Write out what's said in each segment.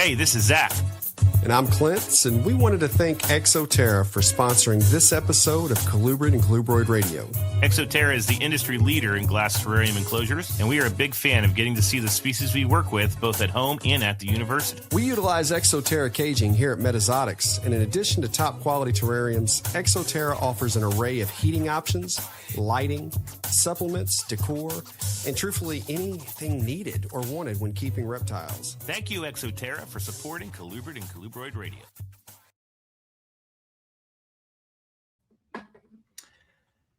Hey, this is Zac. And I'm Clint, and we wanted to thank Exoterra for sponsoring this episode of Colubrid and Colubroid Radio. Exoterra is the industry leader in glass terrarium enclosures, and we are a big fan of getting to see the species we work with both at home and at the university. We utilize Exoterra caging here at Metazotics, and in addition to top quality terrariums, Exoterra offers an array of heating options, lighting, supplements, decor, and truthfully anything needed or wanted when keeping reptiles. Thank you, Exoterra, for supporting Colubrid and Colubroid Radio.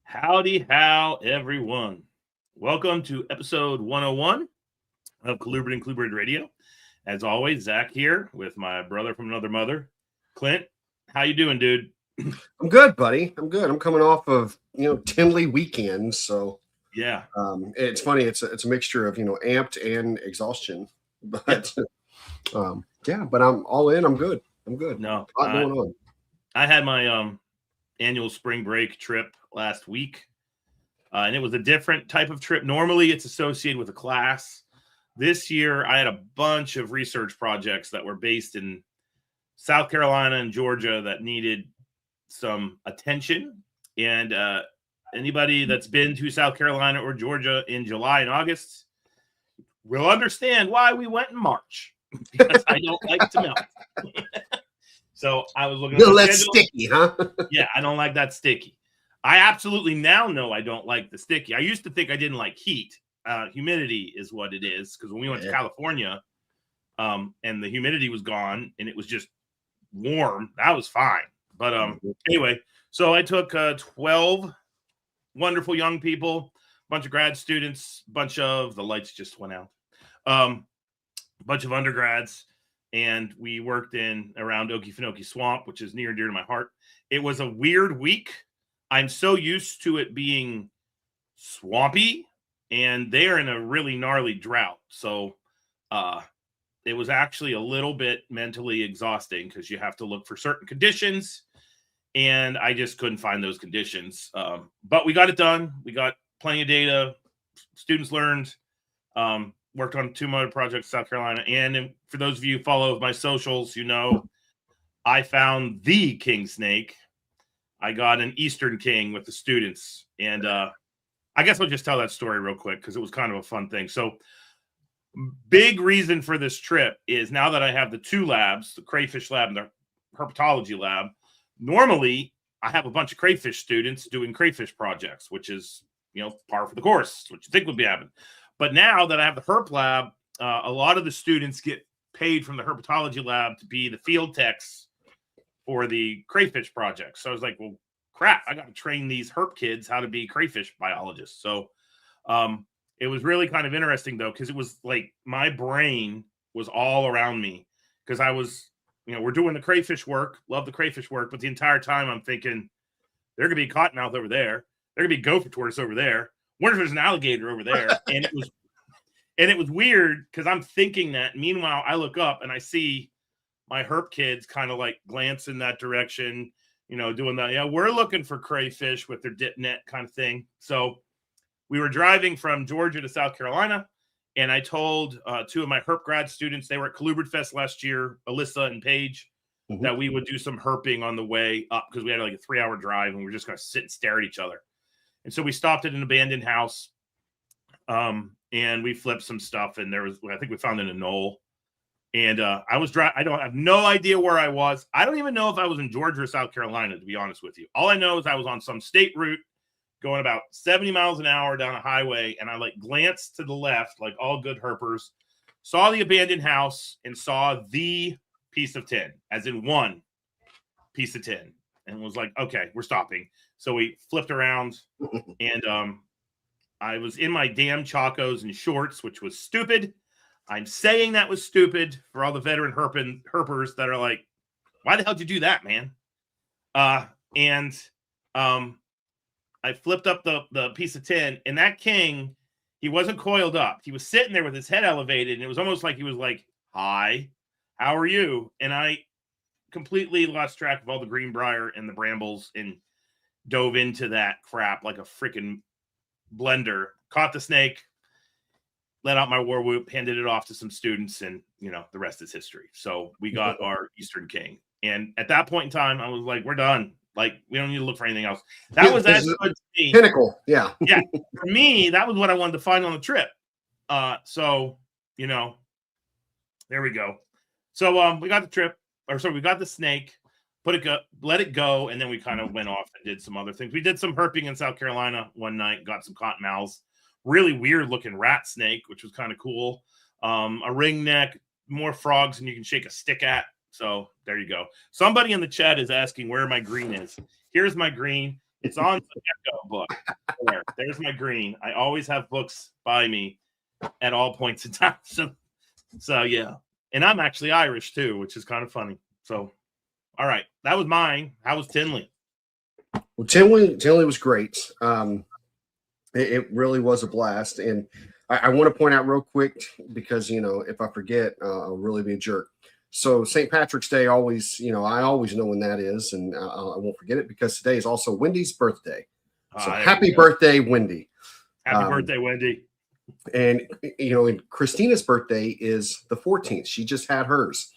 Howdy, how everyone. Welcome to episode 101 of Colubrid and Colubroid Radio. As always, Zac here with my brother from another mother, Clint. How you doing, dude? I'm good, buddy. I'm good. I'm coming off of, Tinley weekend, so yeah. It's funny. It's a mixture of, amped and exhaustion, but but I'm all in. I'm good. No, a lot going on. I had my annual spring break trip last week, and it was a different type of trip. Normally, it's associated with a class. This year, I had a bunch of research projects that were based in South Carolina and Georgia that needed some attention. And anybody that's been to South Carolina or Georgia in July and August will understand why we went in March, because I don't like to melt. So I was looking at the schedule. Sticky, huh? Yeah, I don't like that sticky. I absolutely now know I don't like the sticky. I used to think I didn't like heat. Humidity is what it is, because when we went to California and the humidity was gone and it was just warm, that was fine. But anyway, so I took 12 wonderful young people, a bunch of grad students, the lights just went out, a bunch of undergrads, and we worked around Okefenokee Swamp, which is near and dear to my heart. It was a weird week. I'm so used to it being swampy, and they're in a really gnarly drought. So it was actually a little bit mentally exhausting because you have to look for certain conditions, and I just couldn't find those conditions. But we got it done. We got plenty of data. Students learned. Worked on 2 other projects in South Carolina. And for those of you who follow my socials, I found the king snake. I got an Eastern king with the students. And I guess I'll just tell that story real quick because it was kind of a fun thing. So big reason for this trip is now that I have the 2 labs, the crayfish lab and the herpetology lab, normally I have a bunch of crayfish students doing crayfish projects, which is, par for the course, what you think would be happening. But now that I have the herp lab, a lot of the students get paid from the herpetology lab to be the field techs for the crayfish project. So I was like, well, crap, I got to train these herp kids how to be crayfish biologists. So it was really kind of interesting, though, because it was like my brain was all around me because I was, we're doing the crayfish work, love the crayfish work. But the entire time I'm thinking, there could be cottonmouth over there. There could be gopher tortoise over there. Wonder if there's an alligator over there. And it was weird because I'm thinking that. Meanwhile, I look up and I see my herp kids kind of like glance in that direction, doing that. Yeah, we're looking for crayfish with their dip net kind of thing. So we were driving from Georgia to South Carolina, and I told 2 of my herp grad students, they were at Colubrid Fest last year, Alyssa and Paige, that we would do some herping on the way up because we had like a 3-hour drive and we were just going to sit and stare at each other. And so we stopped at an abandoned house, and we flipped some stuff. And I think we found in a knoll. And I was driving. I have no idea where I was. I don't even know if I was in Georgia or South Carolina, to be honest with you. All I know is I was on some state route going about 70 miles an hour down a highway. And I glanced to the left, like all good herpers, saw the abandoned house and saw the piece of tin, as in one piece of tin, and was like, okay, we're stopping. So we flipped around, and I was in my damn Chacos and shorts, which was stupid. I'm saying that was stupid for all the veteran herpers that are like, why the hell did you do that, man? And I flipped up the piece of tin, and that king, he wasn't coiled up. He was sitting there with his head elevated, and it was almost like he was like, hi, how are you? And I completely lost track of all the greenbrier and the brambles and dove into that crap like a freaking blender, caught the snake, let out my war whoop, handed it off to some students, and the rest is history. So we got our Eastern King, and at that point in time, I was like, we're done. Like, we don't need to look for anything else. That was as good to me. Pinnacle, yeah. Yeah, for me, that was what I wanted to find on the trip. So there we go. So we got the trip, we got the snake, let it go, and then we kind of went off and did some other things. We did some herping in South Carolina one night, got some cottonmouths, really weird looking rat snake, which was kind of cool. A ring neck, more frogs than you can shake a stick at. So there you go. Somebody in the chat is asking where my green is. Here's my green. It's on the Gecko book. There's my green. I always have books by me at all points in time. So yeah. And I'm actually Irish too, which is kind of funny. So, all right. That was mine. How was Tinley? Well, Tinley was great. It really was a blast. And I want to point out real quick, because, if I forget, I'll really be a jerk. So St. Patrick's Day always, I always know when that is, and I won't forget it, because today is also Wendy's birthday. So happy birthday, Wendy. Happy birthday, Wendy. And, and Christina's birthday is the 14th. She just had hers.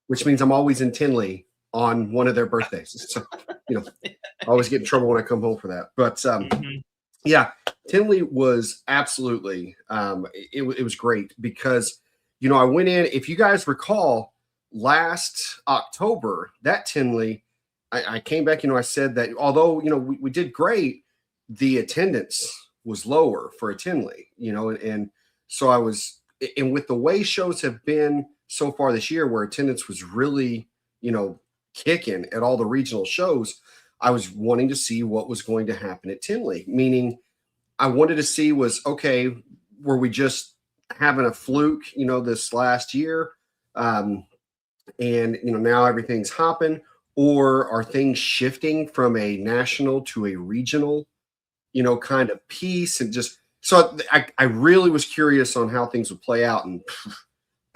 Which means I'm always in Tinley on one of their birthdays. So, I always get in trouble when I come home for that. But yeah, Tinley was absolutely, it was great, because, I went in, if you guys recall, last October, that Tinley, I came back, I said that although, we did great, the attendance was lower for a Tinley, and so I was, and with the way shows have been so far this year, where attendance was really, kicking at all the regional shows, I was wanting to see what was going to happen at Tinley, meaning I wanted to see okay, were we just having a fluke, this last year, and, now everything's hopping, or are things shifting from a national to a regional, kind of piece, and just, so I really was curious on how things would play out, and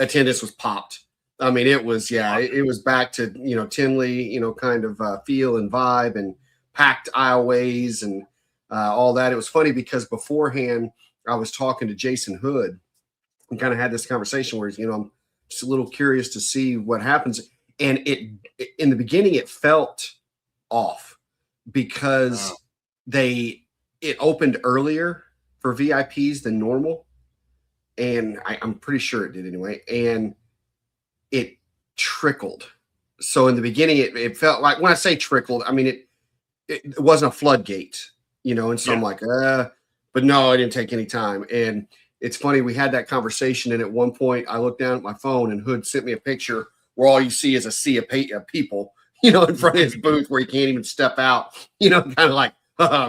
attendance was popped. I mean, it was, it was back to, Tinley, kind of feel and vibe, and packed aisleways and all that. It was funny because beforehand I was talking to Jason Hood and kind of had this conversation where, I'm just a little curious to see what happens. And in the beginning, it felt off because it opened earlier for VIPs than normal. And I'm pretty sure it did anyway. And it trickled. So in the beginning, it felt like, when I say trickled, I mean, it wasn't a floodgate, and so I'm like, but no, I didn't take any time. And it's funny, we had that conversation. And at one point I looked down at my phone and Hood sent me a picture where all you see is a sea of people, in front of his booth where he can't even step out, kind of like,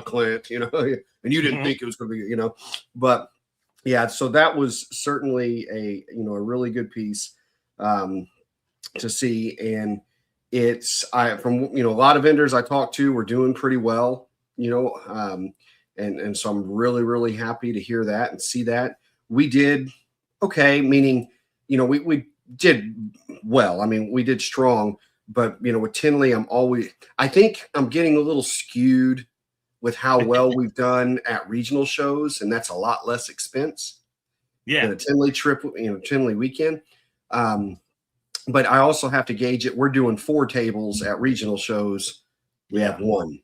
Clint, and you didn't think it was going to be, but yeah, so that was certainly a really good piece to see. And from a lot of vendors I talked to, we're doing pretty well, and so I'm really, really happy to hear that and see that. We did okay, meaning, we did well. I mean, we did strong, but, with Tinley, I think I'm getting a little skewed with how well we've done at regional shows, and that's a lot less expense than a Tinley trip, Tinley weekend. But I also have to gauge it. We're doing 4 tables at regional shows. We have 1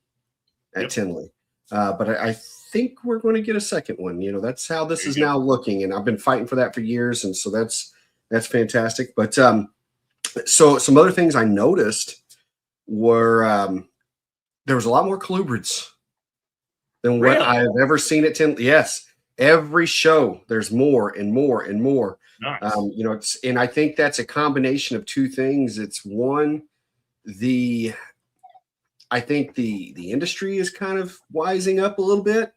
at Tinley. But I think we're going to get a second one. That's how this is now looking. And I've been fighting for that for years. And so that's fantastic. But so some other things I noticed were there was a lot more colubrids than what I've ever seen at Tinley. Yes. Every show, there's more and more and more. Nice. And I think that's a combination of 2 things. It's one, I think the industry is kind of wising up a little bit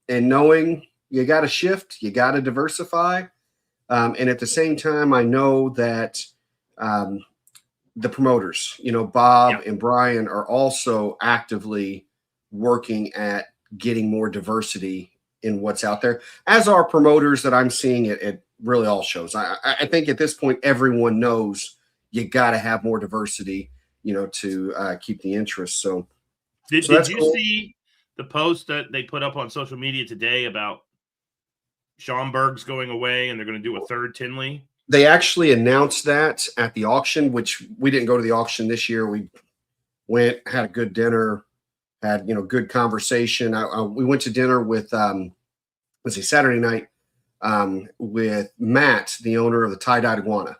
and knowing you got to shift, you got to diversify. And at the same time, I know that the promoters, Bob and Brian, are also actively working at getting more diversity in what's out there, as are promoters that I'm seeing at really all shows. I think at this point, everyone knows you got to have more diversity, to keep the interest. So did you see the post that they put up on social media today about Schaumburg's going away and they're going to do a third Tinley? They actually announced that at the auction, which we didn't go to the auction this year. We went, had a good dinner, had, good conversation. We went to dinner with, Saturday night with Matt, the owner of the Tie-Dyed Iguana.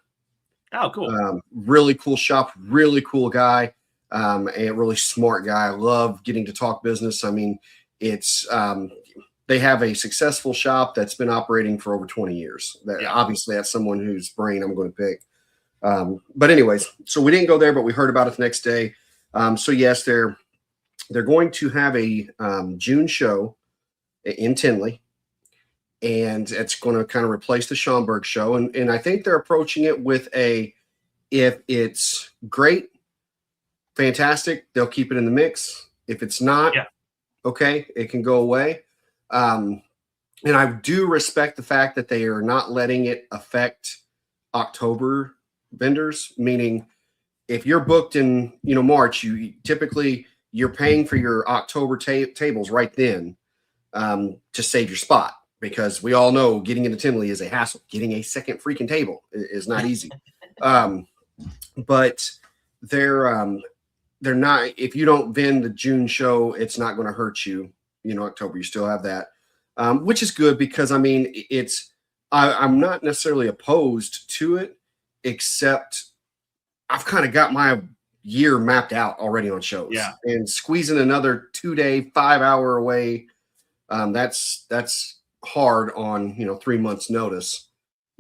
Oh, cool. Really cool shop, really cool guy, and a really smart guy. I love getting to talk business. I mean, it's they have a successful shop that's been operating for over 20 years. Obviously, that's someone whose brain I'm going to pick. But anyways, so we didn't go there, but we heard about it the next day. So yes, they're going to have a June show in Tinley, and it's going to kind of replace the Schaumburg show. And I think they're approaching it with if it's great, fantastic, they'll keep it in the mix. If it's not, okay, it can go away. And I do respect the fact that they are not letting it affect October vendors, meaning if you're booked in, March, you're paying for your October tables right then to save your spot, because we all know getting into Tinley is a hassle. Getting a second freaking table is not easy. But they're not, if you don't vend the June show, it's not going to hurt you. October, you still have that, which is good, because I mean, I'm not necessarily opposed to it, except I've kind of got my year mapped out already on shows. Yeah. And squeezing another 2-day, 5-hour away, that's hard on, 3 months notice,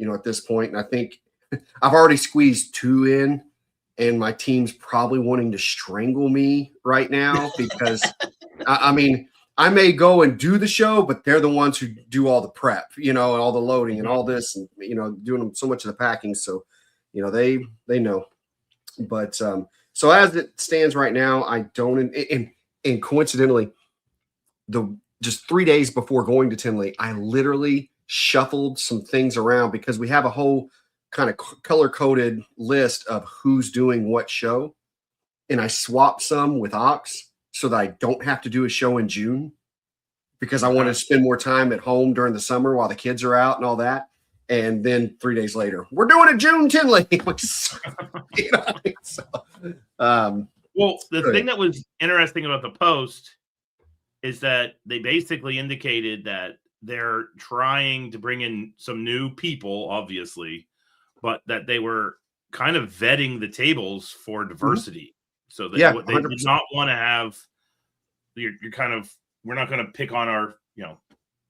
at this point. And I think I've already squeezed 2 in, and my team's probably wanting to strangle me right now, because I mean, I may go and do the show, but they're the ones who do all the prep, and all the loading and all this, and, doing so much of the packing. So, they know. But so as it stands right now, I don't, and coincidentally, just 3 days before going to Tinley, I literally shuffled some things around, because we have a whole kind of color-coded list of who's doing what show. And I swapped some with Ox so that I don't have to do a show in June, because I want to spend more time at home during the summer while the kids are out and all that. And then 3 days later, we're doing a June Tinley. Well, the thing that was interesting about the post is that they basically indicated that they're trying to bring in some new people, obviously, but that they were kind of vetting the tables for diversity. So that they did not want to have you're kind of, we're not going to pick on our,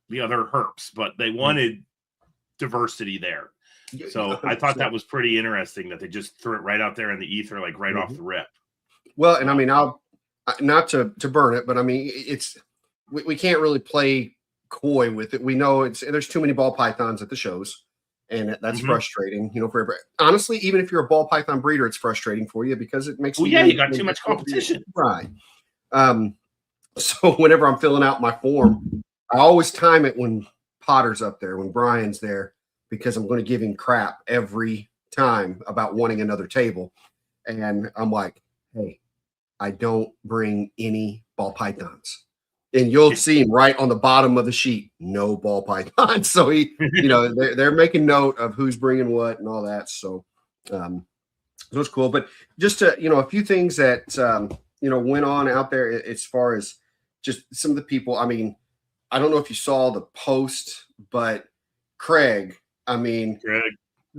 the other herps, but they wanted diversity there. So I thought that was pretty interesting that they just threw it right out there in the ether, like right off the rip. Well, and I mean, I'll not to burn it, but I mean, we can't really play coy with it. We know there's too many ball pythons at the shows, and that's frustrating, for everybody. Honestly, even if you're a ball python breeder, it's frustrating for you, because it makes you got too much competition. Right. So whenever I'm filling out my form, I always time it when Potter's up there, when Brian's there, because I'm going to give him crap every time about wanting another table. And I'm like, hey, I don't bring any ball pythons. And you'll see him right on the bottom of the sheet, no ball pythons. So they're making note of who's bringing what and all that. So it's cool. But just to, a few things that, went on out there as far as just some of the people. I mean, I don't know if you saw the post, but Craig,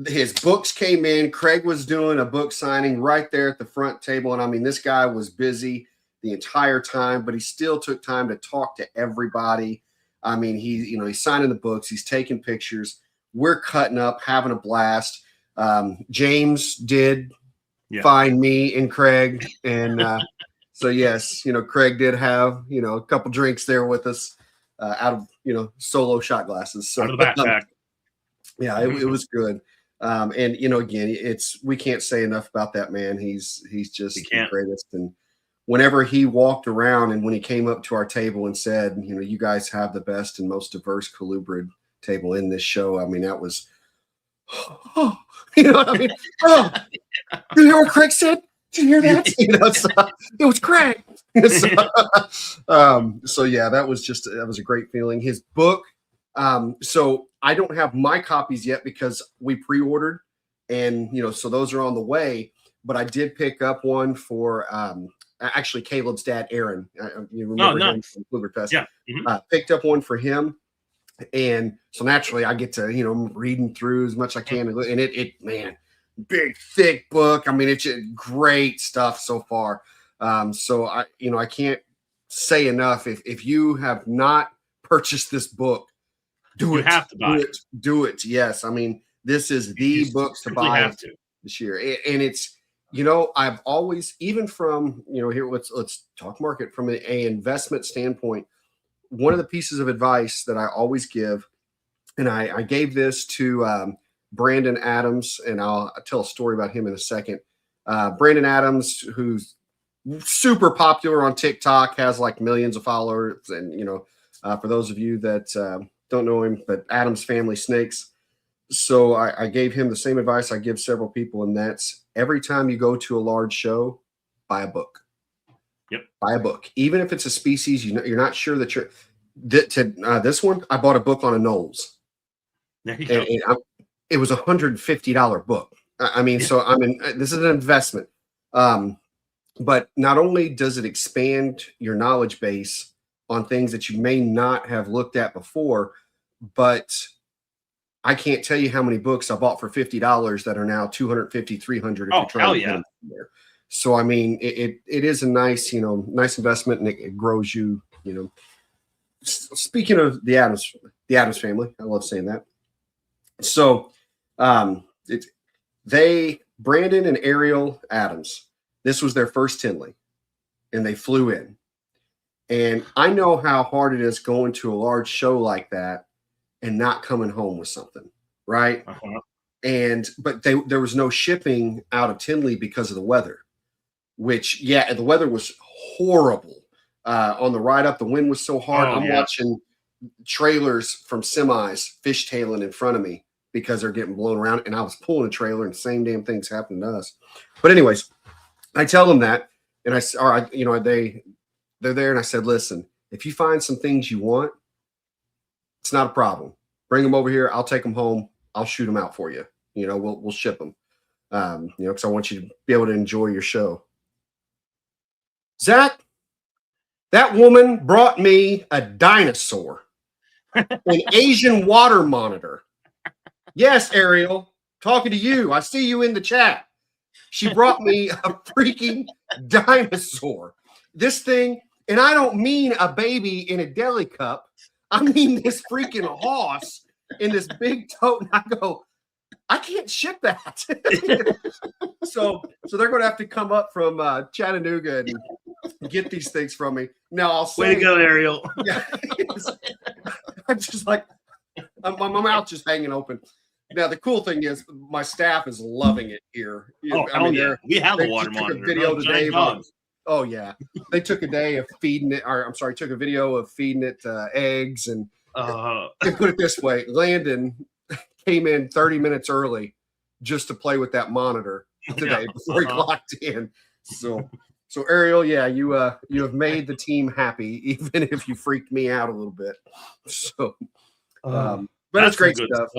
his books came in. Craig was doing a book signing right there at the front table. And I mean, this guy was busy the entire time, but he still took time to talk to everybody. I mean, he's signing the books, he's taking pictures. We're cutting up, having a blast. James did find me and Craig. And so, yes, Craig did have, a couple drinks there with us out of, solo shot glasses. So, out of the backpack. Yeah, it was good. And, again, we can't say enough about that man. He's just the greatest. And whenever he walked around and when he came up to our table and said, you guys have the best and most diverse colubrid table in this show, I mean, that was, you know what I mean? Oh, you hear what Craig said? Did you hear that? So, it was Craig. So yeah, that was a great feeling. His book, So I don't have my copies yet because we pre-ordered, and so those are on the way. But I did pick up one for actually Caleb's dad, Aaron. You remember him from Kluberfest? Yeah. Picked up one for him, and so naturally I get to I'm reading through as much as I can, and it man, big thick book. I mean, it's great stuff so far. So I can't say enough. If you have not purchased this book, you have to buy it. Do it. Yes, I mean this is the book to buy this year, and it's. I've always, even from, here, let's talk market from an investment standpoint. One of the pieces of advice that I always give, and I gave this to Brandon Adams, and I'll tell a story about him in a second. Brandon Adams, who's super popular on TikTok, has like millions of followers. And, for those of you that don't know him, but Adams Family Snakes. So I gave him the same advice I give several people, and that's every time you go to a large show, buy a book. Yep. Buy a book. Even if it's a species you're not sure that you're this one, I bought a book on a Knowles. There you go. It was $150 book. I mean, so this is an investment. But not only does it expand your knowledge base on things that you may not have looked at before, but I can't tell you how many books I bought for $50 that are now $250, $300. Oh, hell yeah! So I mean, it is a nice investment, and it grows you. Speaking of the Adams family, I love saying that. So, Brandon and Ariel Adams, this was their first Tinley, and they flew in. And I know how hard it is going to a large show like that and not coming home with something, right? But there was no shipping out of Tinley because of the weather, which, the weather was horrible. On the ride up, the wind was so hard. I'm watching trailers from semis fishtailing in front of me because they're getting blown around, and I was pulling a trailer, and the same damn thing's happening to us. But anyways, I tell them that, and they're there, and I said, listen, if you find some things you want, it's not a problem. Bring them over here. I'll take them home. I'll shoot them out for you. We'll ship them. Because I want you to be able to enjoy your show. Zac, that woman brought me a dinosaur, an Asian water monitor. Yes, Ariel, talking to you. I see you in the chat. She brought me a freaking dinosaur. This thing, and I don't mean a baby in a deli cup. I mean this freaking horse in this big tote. And I go, I can't ship that. So they're going to have to come up from Chattanooga and get these things from me. Now I'll say, way to go, Ariel. Yeah, I'm just like, my mouth just hanging open. Now the cool thing is, my staff is loving it here. We have a water monitor. Video today. Oh yeah, they took a day of feeding it. Or I'm sorry, took a video of feeding it eggs, and put it this way: Landon came in 30 minutes early just to play with that monitor today before he clocked in. So Ariel, you have made the team happy, even if you freaked me out a little bit. So, but it's great stuff.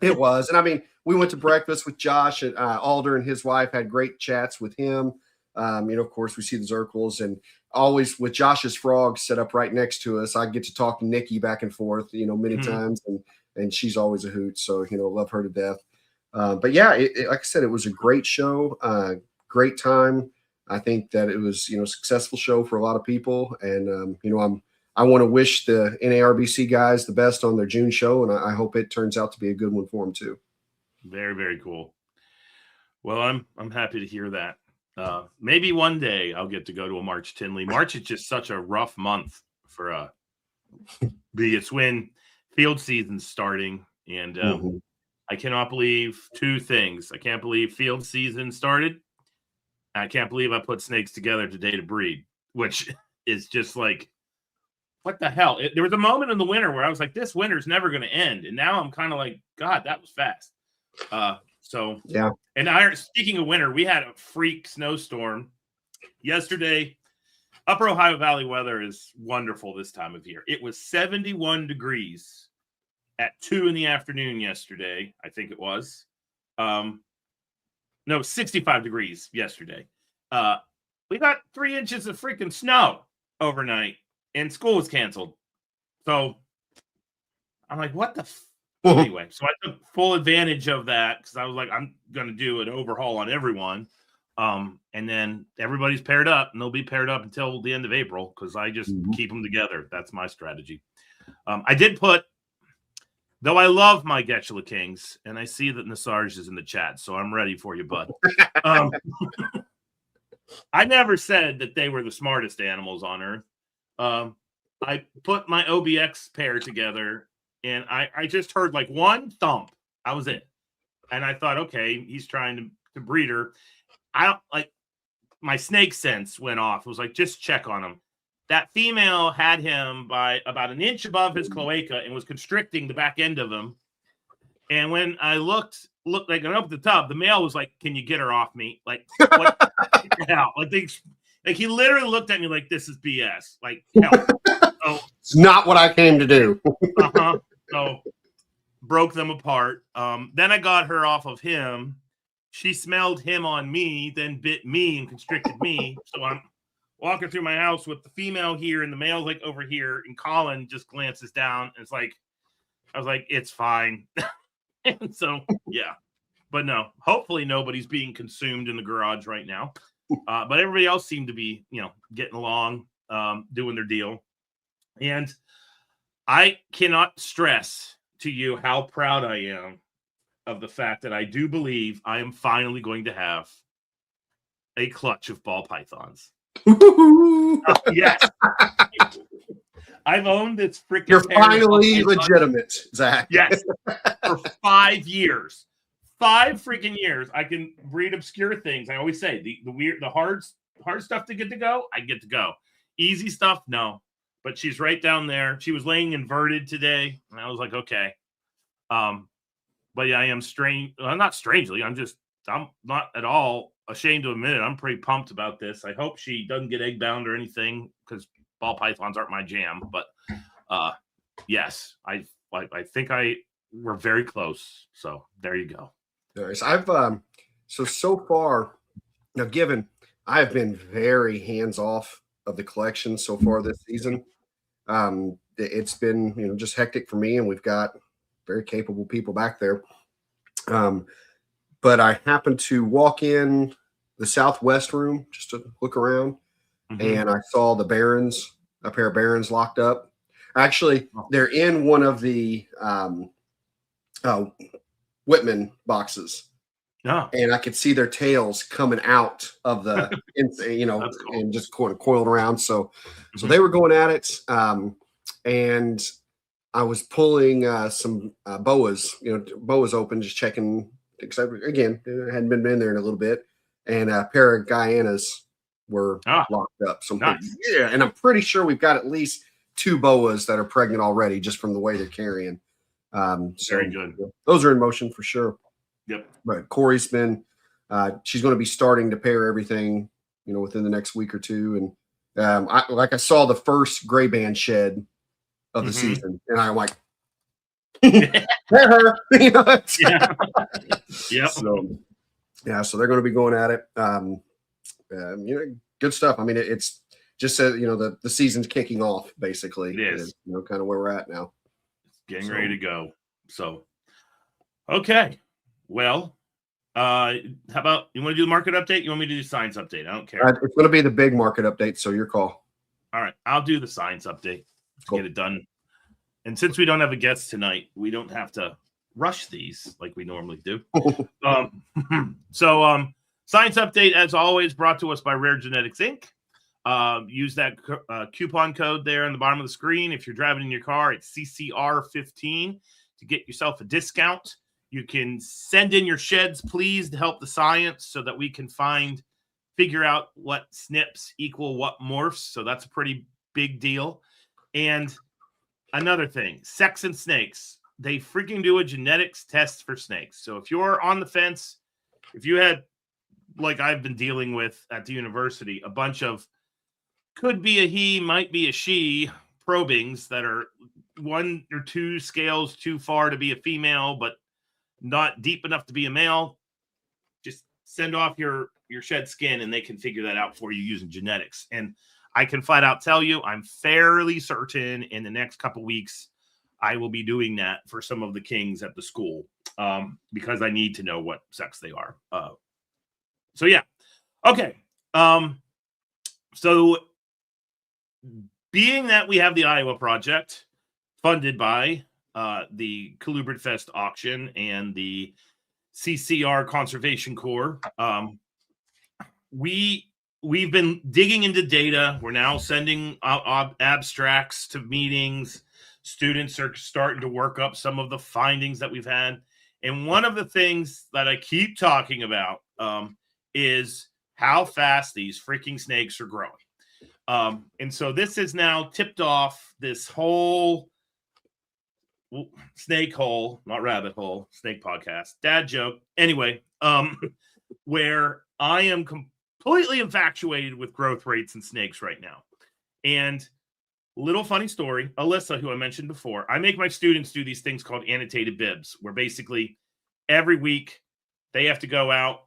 It was, and I mean, we went to breakfast with Josh and Alder and his wife. Had great chats with him. Of course, we see the Zirkles, and always with Josh's frogs set up right next to us. I get to talk to Nikki back and forth, many times, and she's always a hoot. So, love her to death. But yeah, like I said, it was a great show, great time. I think that it was, a successful show for a lot of people. And, I want to wish the NARBC guys the best on their June show. And I hope it turns out to be a good one for them too. Very, very cool. Well, I'm happy to hear that. Maybe one day I'll get to go to a March Tinley. March is just such a rough month for it's when field season's starting, and I cannot believe two things. I can't believe field season started. I can't believe I put snakes together today to breed, which is just like, what the hell? There was a moment in the winter where I was like, this winter's never going to end, and now I'm kind of like, God, that was fast. So yeah. And speaking of winter, we had a freak snowstorm yesterday. Upper Ohio Valley weather is wonderful this time of year. It was 71 degrees at 2 in the afternoon yesterday, I think it was. No, 65 degrees yesterday. We got 3 inches of freaking snow overnight, and school was canceled. So I'm like, what the anyway, so I took full advantage of that because I was like, I'm going to do an overhaul on everyone. And then everybody's paired up, and they'll be paired up until the end of April because I just keep them together. That's my strategy. I did put, though I love my Getchula Kings, and I see that Nasarj is in the chat, so I'm ready for you, bud. I never said that they were the smartest animals on Earth. I put my OBX pair together, and I just heard like one thump. That was it. And I thought, okay, he's trying to breed her. I don't like, my snake sense went off. It was like, just check on him. That female had him by about an inch above his cloaca and was constricting the back end of him. And when I looked like I opened the tub, the male was like, "Can you get her off me?" Like, what the hell? Like he literally looked at me like, "This is BS." Like, hell. So, it's not what I came to do. So broke them apart. Then I got her off of him. She smelled him on me, then bit me and constricted me. So I'm walking through my house with the female here and the male like over here, and Colin just glances down and it's like, I was like, it's fine. And so, yeah. But no, hopefully nobody's being consumed in the garage right now. But everybody else seemed to be, getting along, doing their deal. And I cannot stress to you how proud I am of the fact that I do believe I am finally going to have a clutch of ball pythons. Yes. I've owned this freaking. You're finally legitimate, Zach. Yes. For 5 years. 5 freaking years. I can breed obscure things. I always say the weird, the hard stuff to get to go, I get to go. Easy stuff, no. But she's right down there. She was laying inverted today. And I was like, okay. But yeah, I am strange. Well, not strangely. I'm not at all ashamed to admit it. I'm pretty pumped about this. I hope she doesn't get egg bound or anything because ball pythons aren't my jam. But yes, I think we're very close. So there you go. Nice. I've so far now, given I've been very hands off of the collection so far this season. It's been just hectic for me, and we've got very capable people back there. But I happened to walk in the Southwest room just to look around, and I saw a pair of Barons locked up. Actually, they're in one of the Whitman boxes. Oh. And I could see their tails coming out of the, cool. And just coiled around. So they were going at it. And I was pulling some boas, boas open, just checking. Because again, I hadn't been in there in a little bit. And a pair of Guyanas were locked up. So yeah, and I'm pretty sure we've got at least 2 boas that are pregnant already, just from the way they're carrying. Very good. Those are in motion for sure. Yep. But Corey's been, she's going to be starting to pair everything, within the next week or two. And I saw the first gray band shed of the season, and I'm like, pair her. Yeah. Yep. So they're going to be going at it. Good stuff. I mean, it's just the season's kicking off, basically. It is. Kind of where we're at now. Getting ready to go. So, okay. Well, how about you want to do the market update? You want me to do the science update? I don't care. It's going to be the big market update, so your call. All right. I'll do the science update. Cool. Get it done. And since we don't have a guest tonight, we don't have to rush these like we normally do. Science update, as always, brought to us by Rare Genetics, Inc. Use that coupon code there on the bottom of the screen. If you're driving in your car, it's CCR15 to get yourself a discount. You can send in your sheds, please, to help the science so that we can figure out what SNPs equal what morphs. So that's a pretty big deal. And another thing, sex and snakes. They freaking do a genetics test for snakes. So if you're on the fence, if you had, like I've been dealing with at the university, a bunch of could be a he, might be a she, probings that are 1 or 2 scales too far to be a female, but not deep enough to be a male, just send off your shed skin and they can figure that out for you using genetics. And I can flat out tell you, I'm fairly certain in the next couple weeks, I will be doing that for some of the kings at the school, because I need to know what sex they are. So yeah. Okay. So being that we have the Iowa project funded by the Colubrid Fest auction and the CCR Conservation Corps, we've been digging into data. We're now sending out abstracts to meetings. Students are starting to work up some of the findings that we've had. And one of the things that I keep talking about is how fast these freaking snakes are growing. And so this has now tipped off this whole snake hole, not rabbit hole, snake podcast, dad joke. Anyway, where I am completely infatuated with growth rates in snakes right now. And little funny story, Alyssa, who I mentioned before, I make my students do these things called annotated bibs, where basically every week they have to go out,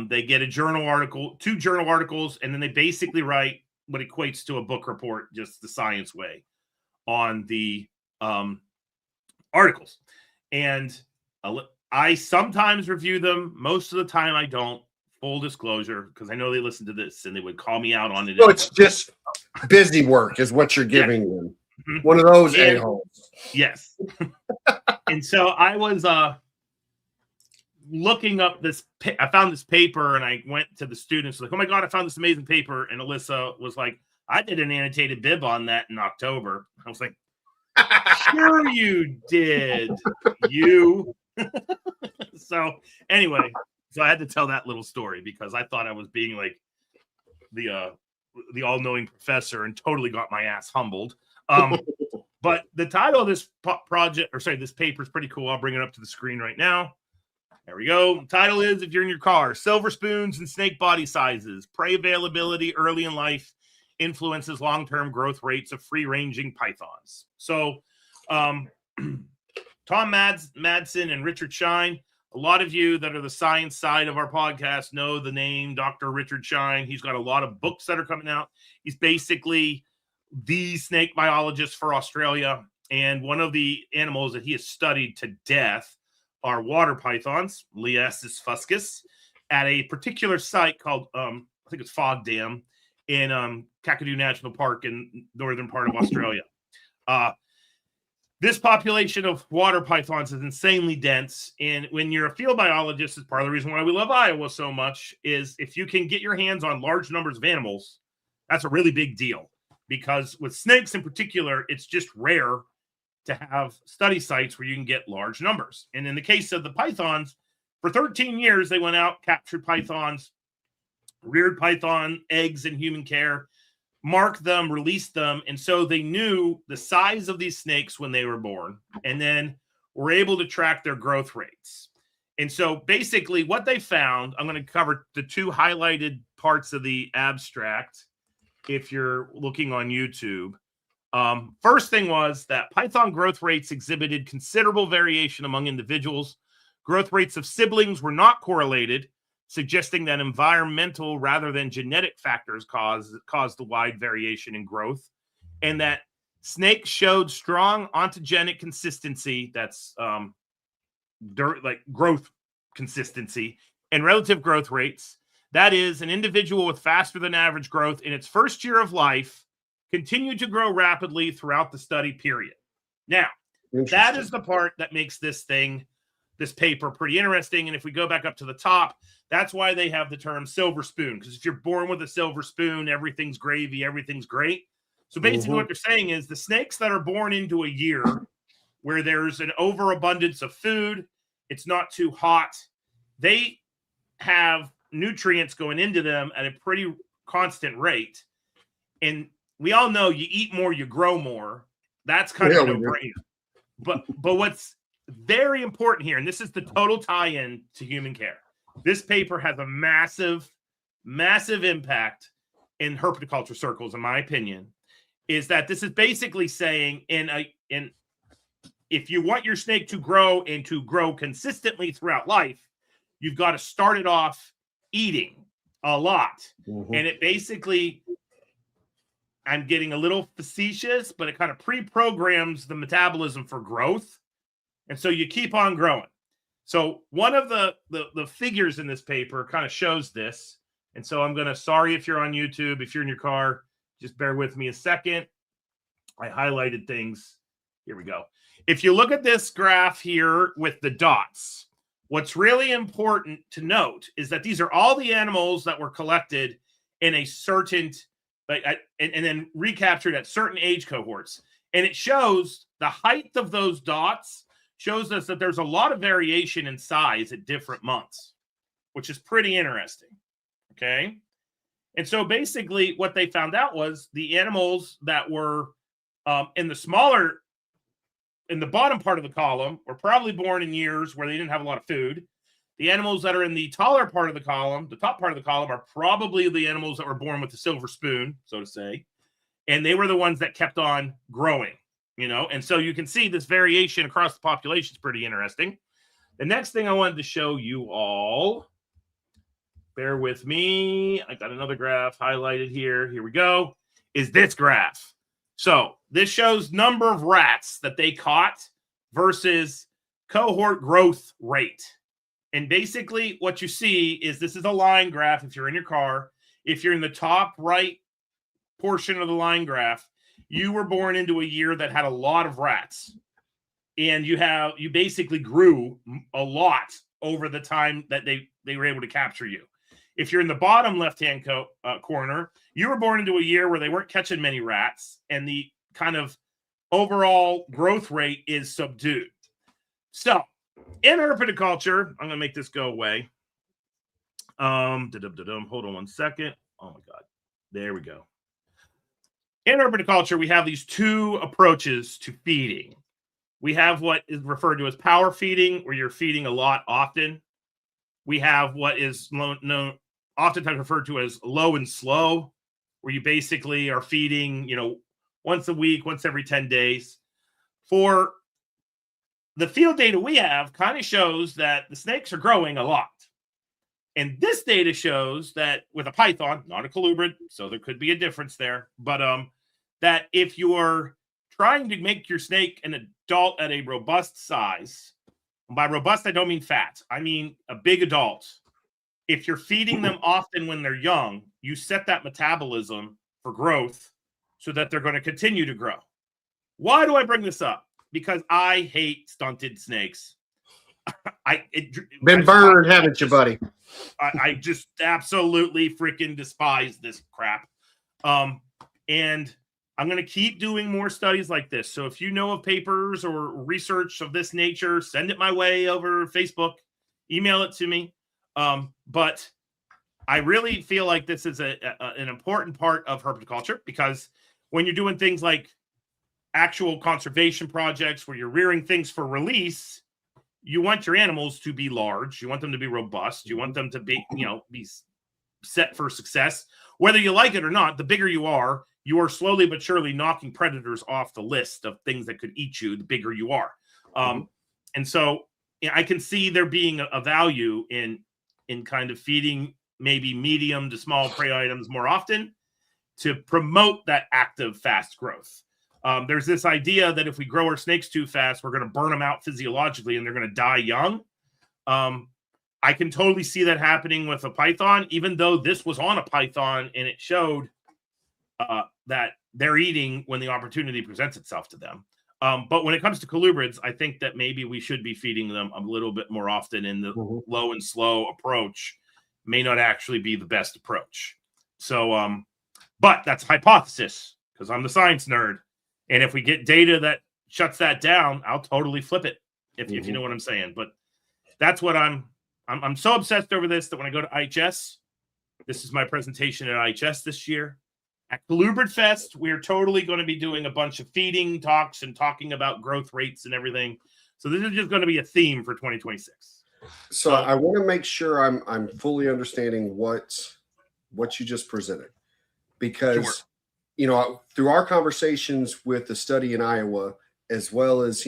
they get a journal article, 2 journal articles, and then they basically write what equates to a book report, just the science way, on the articles. And I sometimes review them. Most of the time I don't. Full disclosure, because I know they listen to this and they would call me out on it. So it's just busy work is what you're giving them. Mm-hmm. One of those a-holes. Yes. And so I was looking up this. I found this paper and I went to the students like, oh my God, I found this amazing paper. And Alyssa was like, I did an annotated bib on that in October. I was like, sure you did. You. So anyway. So I had to tell that little story because I thought I was being like the all-knowing professor and totally got my ass humbled. But the title of this this paper is pretty cool. I'll bring it up to the screen right now. There we go. The title is, if you're in your car, Silver Spoons and Snake Body Sizes, Prey Availability Early in Life Influences Long-Term Growth Rates of Free-Ranging Pythons. So Tom Madsen and Richard Shine, a lot of you that are the science side of our podcast know the name Dr. Richard Shine. He's got a lot of books that are coming out. He's basically the snake biologist for Australia. And one of the animals that he has studied to death are water pythons, Liasis fuscus, at a particular site called, I think it's Fog Dam in Kakadu National Park in northern part of Australia. This population of water pythons is insanely dense. And when you're a field biologist, it's part of the reason why we love Iowa so much, is if you can get your hands on large numbers of animals, that's a really big deal. Because with snakes in particular, it's just rare to have study sites where you can get large numbers. And in the case of the pythons, for 13 years, they went out, captured pythons, reared python eggs in human care, marked them, released them. And so they knew the size of these snakes when they were born, and then were able to track their growth rates. And so basically what they found, I'm going to cover the 2 highlighted parts of the abstract if you're looking on YouTube. First thing was that python growth rates exhibited considerable variation among individuals. Growth rates of siblings were not correlated, suggesting that environmental rather than genetic factors caused the wide variation in growth, and that snakes showed strong ontogenic consistency, that's growth consistency, and relative growth rates. That is, an individual with faster than average growth in its first year of life continued to grow rapidly throughout the study period. Now, that is the part that makes this paper pretty interesting. And if we go back up to the top, that's why they have the term silver spoon, because if you're born with a silver spoon, everything's gravy, everything's great. So basically what they're saying is the snakes that are born into a year where there's an overabundance of food, it's not too hot, they have nutrients going into them at a pretty constant rate. And we all know you eat more, you grow more. That's kind of a no-brainer. But what's very important here, and this is the total tie-in to human care, this paper has a massive, massive impact in herpetoculture circles, in my opinion, is that this is basically saying if you want your snake to grow and to grow consistently throughout life, you've got to start it off eating a lot. Mm-hmm. And it basically, I'm getting a little facetious, but it kind of pre-programs the metabolism for growth. And so you keep on growing. So one of the figures in this paper kind of shows this. And so I'm going to, sorry if you're on YouTube, if you're in your car, just bear with me a second. I highlighted things. Here we go. If you look at this graph here with the dots, what's really important to note is that these are all the animals that were collected in a certain, and then recaptured at certain age cohorts. And it shows the height of those dots shows us that there's a lot of variation in size at different months, which is pretty interesting. Okay. And so basically what they found out was the animals that were in the bottom part of the column were probably born in years where they didn't have a lot of food. The animals that are in the taller part of the column, the top part of the column, are probably the animals that were born with the silver spoon, so to say. And they were the ones that kept on growing, you know. And so you can see this variation across the population is pretty interesting. The next thing I wanted to show you all, bear with me. I got another graph highlighted here. Here we go. Is this graph. So this shows number of rats that they caught versus cohort growth rate. And basically what you see is this is a line graph if you're in your car. If you're in the top right portion of the line graph, you were born into a year that had a lot of rats. And you basically grew a lot over the time that they were able to capture you. If you're in the bottom left-hand corner, you were born into a year where they weren't catching many rats, and the kind of overall growth rate is subdued. So, in herpetoculture, I'm going to make this go away. Hold on one second. Oh my God. There we go. In herpetoculture, we have these two approaches to feeding. We have what is referred to as power feeding, where you're feeding a lot often. We have what is oftentimes referred to as low and slow, where you basically are feeding, once a week, once every 10 days. For the field data we have kind of shows that the snakes are growing a lot. And this data shows that with a python, not a colubrid, so there could be a difference there, but that if you're trying to make your snake an adult at a robust size, by robust, I don't mean fat. I mean a big adult. If you're feeding them often when they're young, you set that metabolism for growth so that they're going to continue to grow. Why do I bring this up? Because I hate stunted snakes. Been burned, haven't you, buddy? I just absolutely freaking despise this crap. And I'm going to keep doing more studies like this. So if you know of papers or research of this nature, send it my way over Facebook, email it to me. But I really feel like this is an important part of herpetoculture, because when you're doing things like actual conservation projects where you're rearing things for release, you want your animals to be large. You want them to be robust. You want them to be, be set for success. Whether you like it or not, the bigger you are slowly but surely knocking predators off the list of things that could eat you, the bigger you are. And so I can see there being a value in kind of feeding maybe medium to small prey items more often to promote that active, fast growth. There's this idea that if we grow our snakes too fast, we're going to burn them out physiologically and they're going to die young. I can totally see that happening with a python, even though this was on a python and it showed that they're eating when the opportunity presents itself to them. But when it comes to colubrids, I think that maybe we should be feeding them a little bit more often, and the low and slow approach may not actually be the best approach. So, but that's a hypothesis because I'm the science nerd. And if we get data that shuts that down, I'll totally flip it if you know what I'm saying. But that's what I'm so obsessed over this that when I go to IHS, this is my presentation at IHS this year. At Colubrid Fest, we're totally going to be doing a bunch of feeding talks and talking about growth rates and everything. So this is just going to be a theme for 2026. So I want to make sure I'm fully understanding what you just presented, because through our conversations with the study in Iowa, as well as,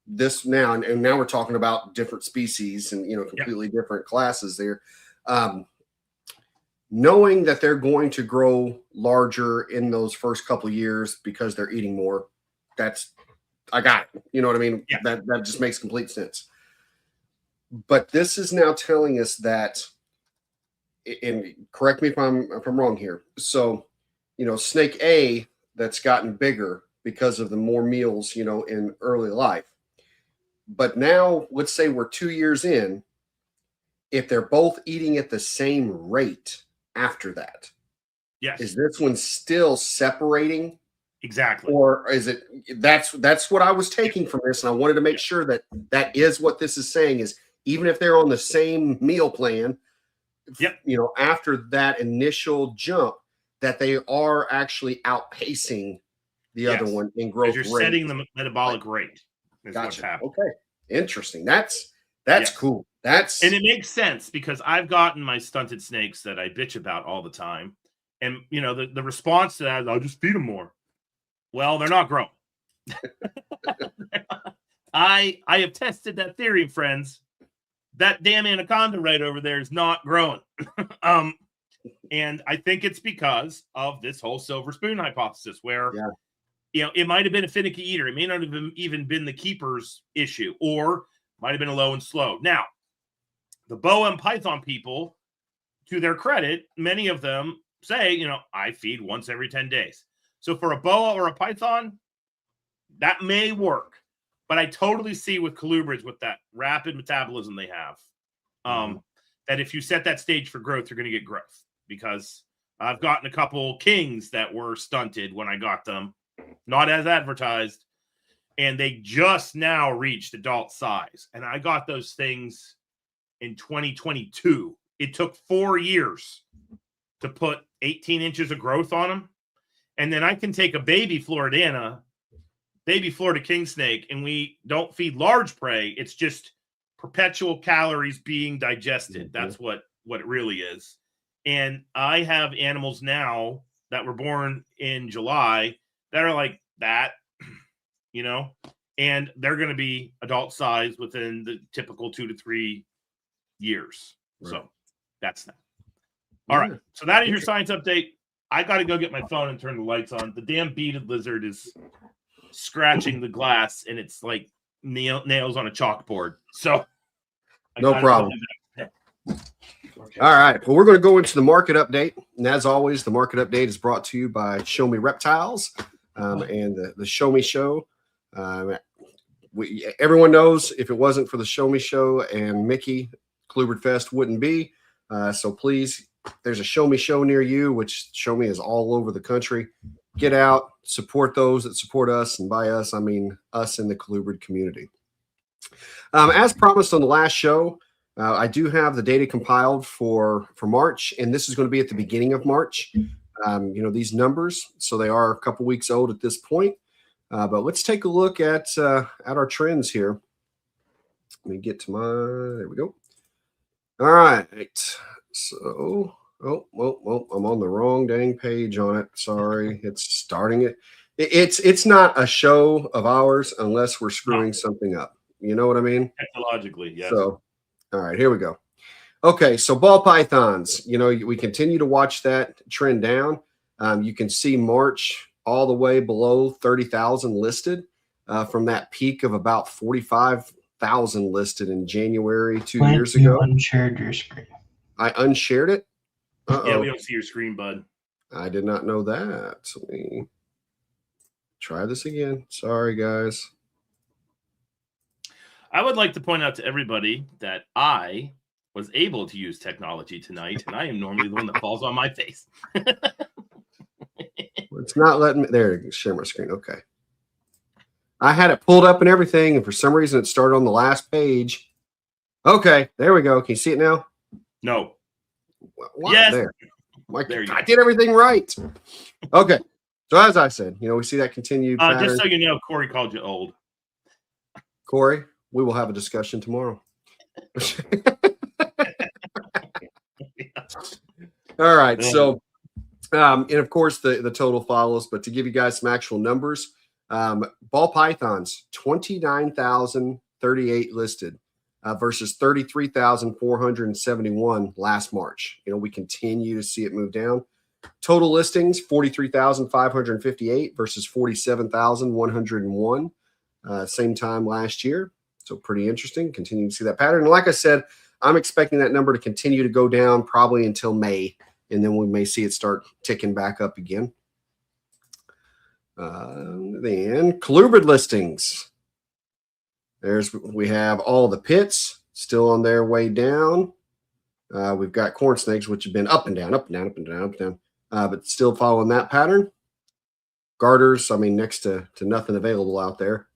this now, and now we're talking about different species and, completely different classes there. Knowing that they're going to grow larger in those first couple of years because they're eating more, I got it. You know what I mean? Yeah. That just makes complete sense. But this is now telling us that, and correct me if I'm wrong here. So, snake A that's gotten bigger because of the more meals, in early life. But now let's say we're 2 years in, if they're both eating at the same rate after that, yes, is this one still separating? Exactly. Or is it, that's what I was taking from this. And I wanted to make sure that is what this is saying, is even if they're on the same meal plan, after that initial jump, that they are actually outpacing the other one in growth rate. You're setting the metabolic rate. Gotcha. Okay. Interesting. That's cool. And it makes sense because I've gotten my stunted snakes that I bitch about all the time. And, the response to that is, I'll just feed them more. Well, they're not growing. I have tested that theory, friends. That damn anaconda right over there is not growing. And I think it's because of this whole silver spoon hypothesis where, it might have been a finicky eater. It may not have even been the keeper's issue, or might have been a low and slow. Now, the boa and python people, to their credit, many of them say, I feed once every 10 days. So for a boa or a python, that may work. But I totally see with colubrids, with that rapid metabolism they have, that if you set that stage for growth, you're going to get growth. Because I've gotten a couple kings that were stunted when I got them, not as advertised, and they just now reached adult size. And I got those things in 2022. It took 4 years to put 18 inches of growth on them. And then I can take a baby Florida king snake, and we don't feed large prey. It's just perpetual calories being digested. That's what it really is. And I have animals now that were born in July that are like that, and they're going to be adult size within the typical 2 to 3 years. Right. So that's that. All right. So that is your science update. I got to go get my phone and turn the lights on. The damn beaded lizard is scratching the glass, and it's like nails on a chalkboard. So no problem. Okay. All right. Well, we're going to go into the market update. And as always, the market update is brought to you by Show Me Reptiles and the Show Me Show. Everyone knows if it wasn't for the Show Me Show and Mickey, Colubrid Fest wouldn't be. So please, there's a Show Me Show near you, which Show Me is all over the country. Get out, support those that support us. And by us, I mean us in the Colubrid community. As promised on the last show, I do have the data compiled for March, and this is going to be at the beginning of March. These numbers, so they are a couple weeks old at this point. But let's take a look at our trends here. Let me get to there we go. All right. So, well, I'm on the wrong dang page on it. Sorry. It's starting it. It's not a show of ours unless we're screwing something up. You know what I mean? Technologically, yes. So, all right, here we go. Okay, so ball pythons, we continue to watch that trend down. You can see March all the way below 30,000 listed from that peak of about 45,000 listed in January 2 years ago. You unshared your screen. I unshared it? Yeah, we don't see your screen, bud. I did not know that. Let me try this again. Sorry, guys. I would like to point out to everybody that I was able to use technology tonight, and I am normally the one that falls on my face. It's not letting me. There, share my screen. Okay. I had it pulled up and everything, and for some reason it started on the last page. Okay, there we go. Can you see it now? No. What? Yes. There. I did everything right. Okay. So as I said, we see that continued pattern. Just so you know, Corey called you old. Corey, we will have a discussion tomorrow. All right. So And of course, the total follows. But to give you guys some actual numbers, ball pythons, 29,038 listed versus 33,471 last March. We continue to see it move down. Total listings, 43,558 versus 47,101 same time last year. So pretty interesting. Continue to see that pattern. And like I said, I'm expecting that number to continue to go down probably until May, and then we may see it start ticking back up again. Then colubrid listings. We have all the pits still on their way down. We've got corn snakes, which have been up and down, up and down, up and down, up and down, but still following that pattern. Garters, next to nothing available out there.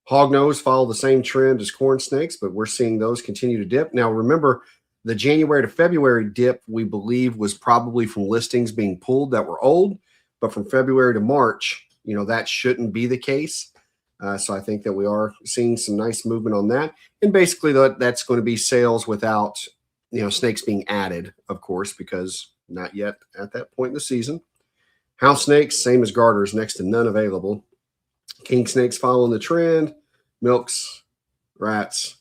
Hognose follow the same trend as corn snakes, but we're seeing those continue to dip. Now, remember, the January to February dip, we believe, was probably from listings being pulled that were old, but from February to March, that shouldn't be the case. So I think that we are seeing some nice movement on that. And basically, that's going to be sales without, snakes being added, of course, because not yet at that point in the season. House snakes, same as garters, next to none available. King snakes following the trend. Milks, rats,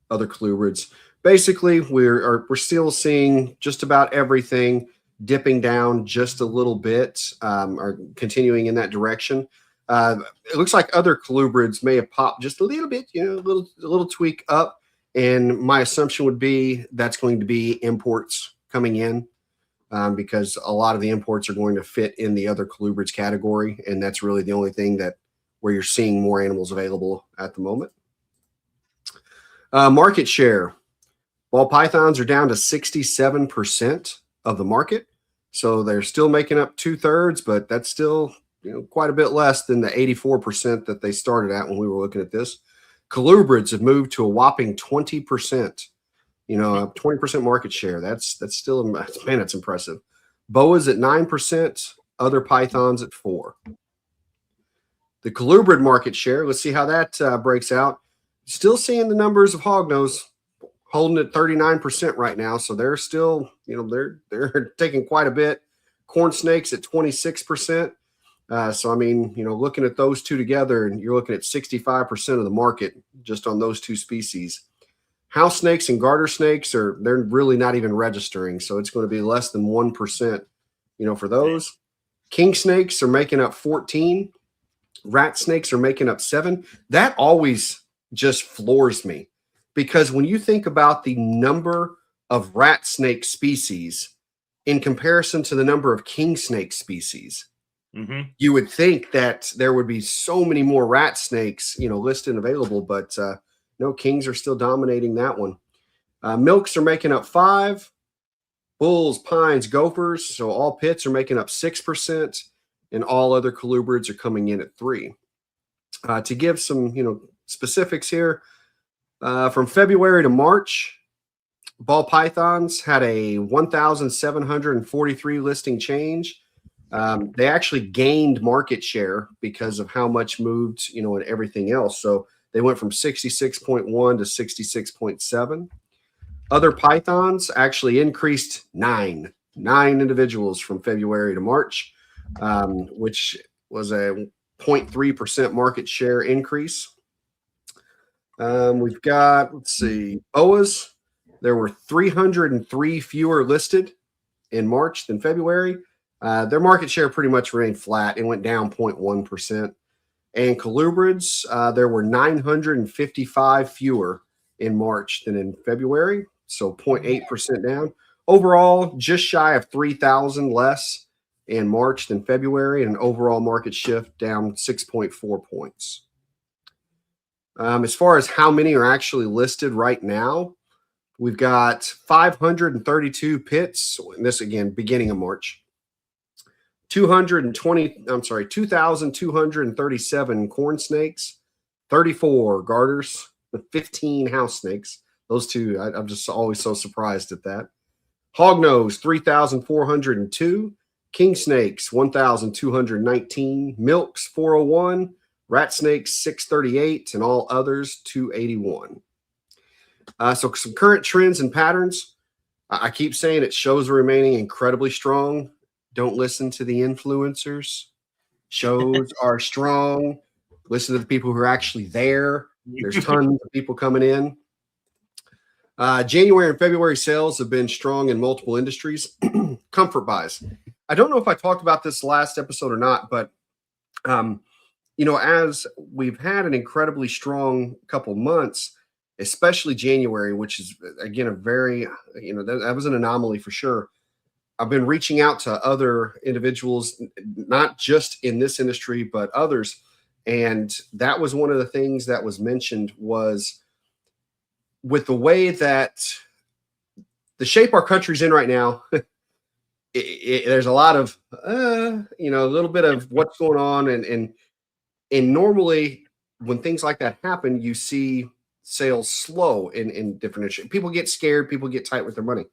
other colubrids. Basically, we're still seeing just about everything dipping down just a little bit, or continuing in that direction. It looks like other colubrids may have popped just a little bit, a little tweak up. And my assumption would be that's going to be imports coming in, because a lot of the imports are going to fit in the other colubrids category, and that's really the only thing where you're seeing more animals available at the moment. Market share. Ball pythons are down to 67% of the market. So they're still making up 2/3, but that's still quite a bit less than the 84% that they started at when we were looking at this. Colubrids have moved to a whopping 20%. 20% market share. That's still, man, that's impressive. Boas at 9%, other pythons at 4%. The colubrid market share, let's see how that breaks out. Still seeing the numbers of hognose holding at 39% right now. So they're still, they're taking quite a bit. Corn snakes at 26%. So, looking at those two together, and you're looking at 65% of the market just on those two species. House snakes and garter snakes they're really not even registering. So it's going to be less than 1%, for those. King snakes are making up 14. Rat snakes are making up 7. That always just floors me, because when you think about the number of rat snake species in comparison to the number of king snake species, you would think that there would be so many more rat snakes, listed and available, but no, kings are still dominating that one. Milks are making up 5. Bulls, pines, gophers, so all pits are making up 6%. And all other colubrids are coming in at 3. To give some, specifics here, from February to March, ball pythons had a 1,743 listing change. They actually gained market share because of how much moved, and everything else. So they went from 66.1 to 66.7. Other pythons actually increased 9 individuals from February to March, which was a 0.3% market share increase. We've got, boas. There were 303 fewer listed in March than February. Their market share pretty much remained flat. It went down 0.1%. And colubrids, there were 955 fewer in March than in February, so 0.8% down. Overall, just shy of 3,000 less in March than February, and an overall market shift down 6.4 points. As far as how many are actually listed right now, we've got 532 pits, and this again, beginning of March. 2,237 corn snakes, 34 garters, 15 house snakes. Those two, I'm just always so surprised at that. Hognose, 3,402. King snakes, 1,219. Milks, 401. Rat snakes, 638. And all others, 281. So some current trends and patterns. I keep saying it shows remaining incredibly strong. Don't listen to the influencers. Shows are strong. Listen to the people who are actually there. There's tons of people coming in. January and February sales have been strong in multiple industries. Comfort buys. I don't know if I talked about this last episode or not, but as we've had an incredibly strong couple months, especially January, which is again a very, that was an anomaly for sure. I've been reaching out to other individuals, not just in this industry, but others. And that was one of the things that was mentioned was with the way that the shape our country's in right now, there's a lot of, a little bit of what's going on. And normally when things like that happen, you see sales slow in different industries. People get scared. People get tight with their money.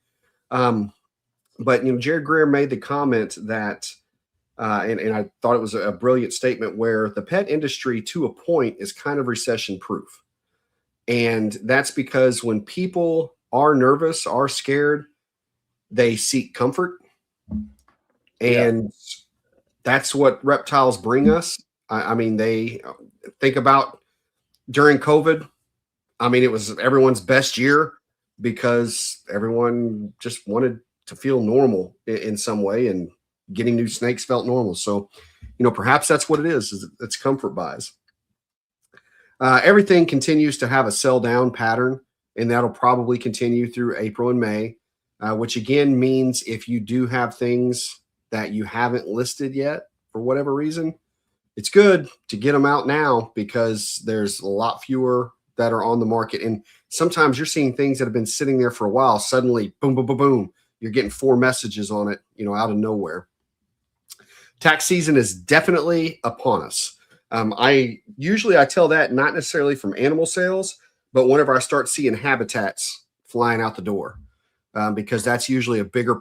But Jared Greer made the comment that, and I thought it was a brilliant statement, where the pet industry, to a point, is kind of recession proof, and that's because when people are nervous, are scared, they seek comfort, and that's what reptiles bring us. I mean, they think about during COVID. I mean, it was everyone's best year because everyone just wanted to feel normal in some way, and getting new snakes felt normal. So, perhaps that's what it is it's comfort buys. Everything continues to have a sell down pattern, and that'll probably continue through April and May, which again means if you do have things that you haven't listed yet for whatever reason, it's good to get them out now because there's a lot fewer that are on the market. And sometimes you're seeing things that have been sitting there for a while. Suddenly, boom, boom, boom, boom. You're getting 4 messages on it, out of nowhere. Tax season is definitely upon us. I tell that not necessarily from animal sales, but whenever I start seeing habitats flying out the door, because that's usually a bigger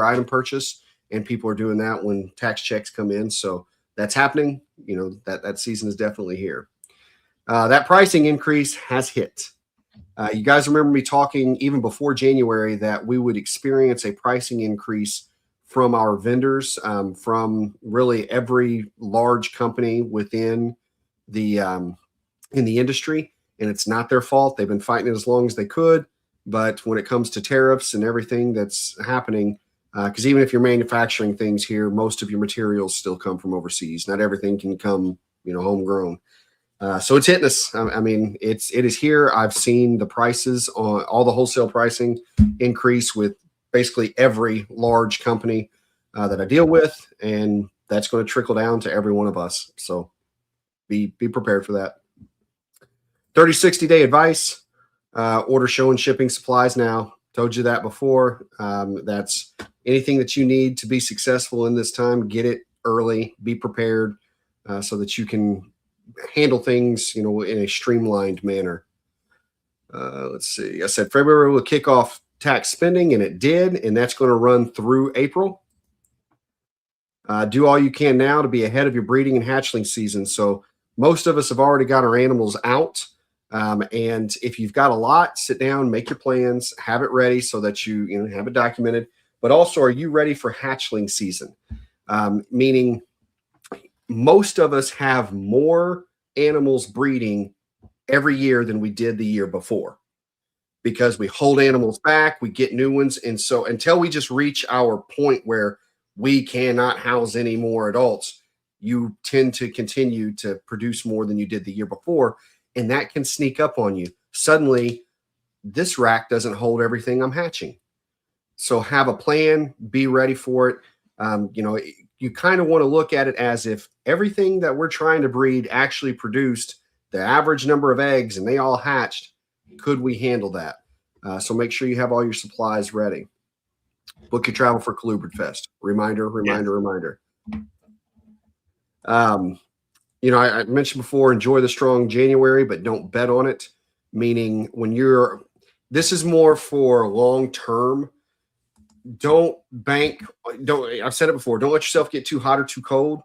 item purchase, and people are doing that when tax checks come in. So that's happening. That season is definitely here. That pricing increase has hit. You guys remember me talking even before January that we would experience a pricing increase from our vendors, from really every large company within the in the industry, and it's not their fault. They've been fighting it as long as they could, but when it comes to tariffs and everything that's happening, because even if you're manufacturing things here, most of your materials still come from overseas. Not everything can come, homegrown. So it's hitting us. I mean, it is here. I've seen the prices on all the wholesale pricing increase with basically every large company that I deal with, and that's going to trickle down to every one of us. So be prepared for that. 30-60 day advice. Order, show, and shipping supplies now. Told you that before. That's anything that you need to be successful in this time. Get it early. Be prepared so that you can handle things, in a streamlined manner. Let's see. I said February will kick off tax spending, and it did, and that's going to run through April. Do all you can now to be ahead of your breeding and hatchling season. So most of us have already got our animals out. And if you've got a lot, sit down, make your plans, have it ready so that you have it documented. But also, are you ready for hatchling season? Meaning most of us have more animals breeding every year than we did the year before because we hold animals back, we get new ones. And so until we just reach our point where we cannot house any more adults, you tend to continue to produce more than you did the year before. And that can sneak up on you. Suddenly, this rack doesn't hold everything I'm hatching. So have a plan, be ready for it. You kind of want to look at it as if everything that we're trying to breed actually produced the average number of eggs and they all hatched. Could we handle that? So make sure you have all your supplies ready. Book your travel for Colubrid Fest. Reminder. I mentioned before, enjoy the strong January, but don't bet on it. Meaning this is more for long-term. I've said it before, don't let yourself get too hot or too cold.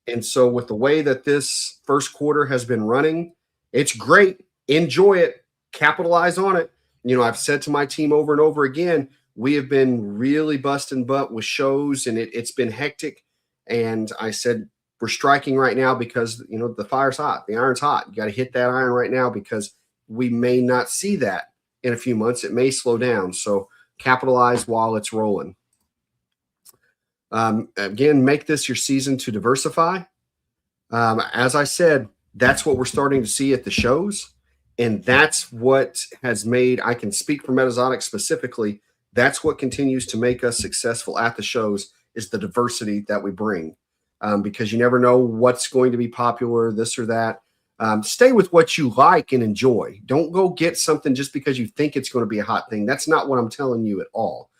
And so with the way that this first quarter has been running, it's great. Enjoy it. Capitalize on it. I've said to my team over and over again, we have been really busting butt with shows, and it's been hectic. And I said, we're striking right now because, the fire's hot, the iron's hot. You got to hit that iron right now because we may not see that in a few months. It may slow down. So capitalize while it's rolling. Again, make this your season to diversify. As I said, that's what we're starting to see at the shows. And that's what has made, I can speak for Metazotics specifically, that's what continues to make us successful at the shows is the diversity that we bring. Because you never know what's going to be popular, this or that. Stay with what you like and enjoy. Don't go get something just because you think it's going to be a hot thing. That's not what I'm telling you at all.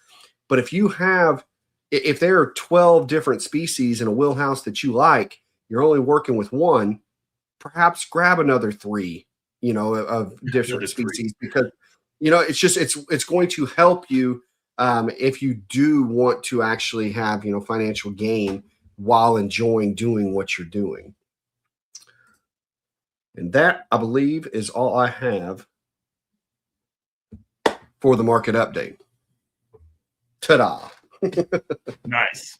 But if there are 12 different species in a wheelhouse that you like, you're only working with one, perhaps grab another 3, of different species, because, it's going to help you if you do want to actually have, financial gain while enjoying doing what you're doing. And that, I believe, is all I have for the market update. Ta-da. Nice.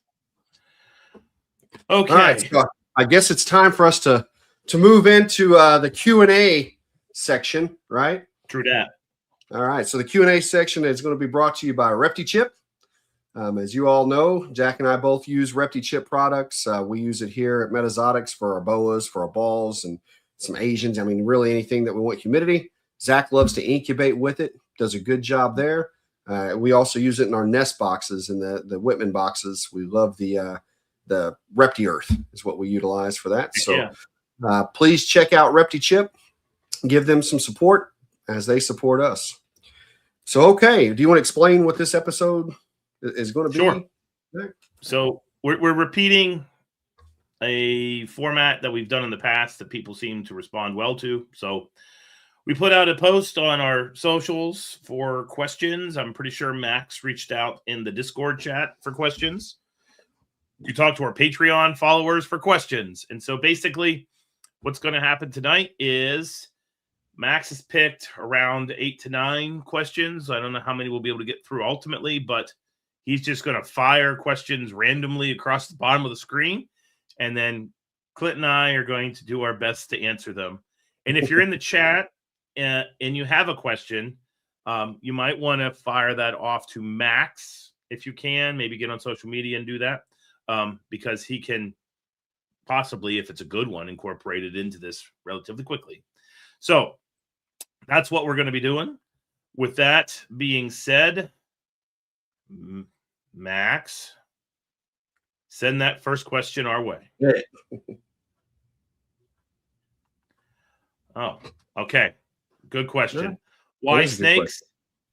Okay. All right, so I guess it's time for us to move into the Q&A section, right? True that. All right, so the Q&A section is going to be brought to you by ReptiChip. As you all know, Jack and I both use ReptiChip products. We use it here at Metazotics for our boas, for our balls, and some Asians. I mean, really anything that we want humidity. Zach loves to incubate with it, does a good job there. We also use it in our nest boxes and the Whitman boxes. We love the Repti Earth is what we utilize for that. So please check out ReptiChip. Give them some support as they support us. So, okay, do you want to explain what this episode is going to be? Sure. So we're repeating a format that we've done in the past that people seem to respond well to. So we put out a post on our socials for questions. I'm pretty sure Max reached out in the Discord chat for questions. You talked to our Patreon followers for questions. And so basically what's going to happen tonight is Max has picked around 8 to 9 questions. I don't know how many we'll be able to get through ultimately, but he's just going to fire questions randomly across the bottom of the screen. And then Clint and I are going to do our best to answer them. And if you're in the chat and you have a question, you might want to fire that off to Max if you can. Maybe get on social media and do that because he can possibly, if it's a good one, incorporate it into this relatively quickly. So that's what we're going to be doing. With that being said, Max, send that first question our way. Oh, okay. Good question. Yeah. Why snakes?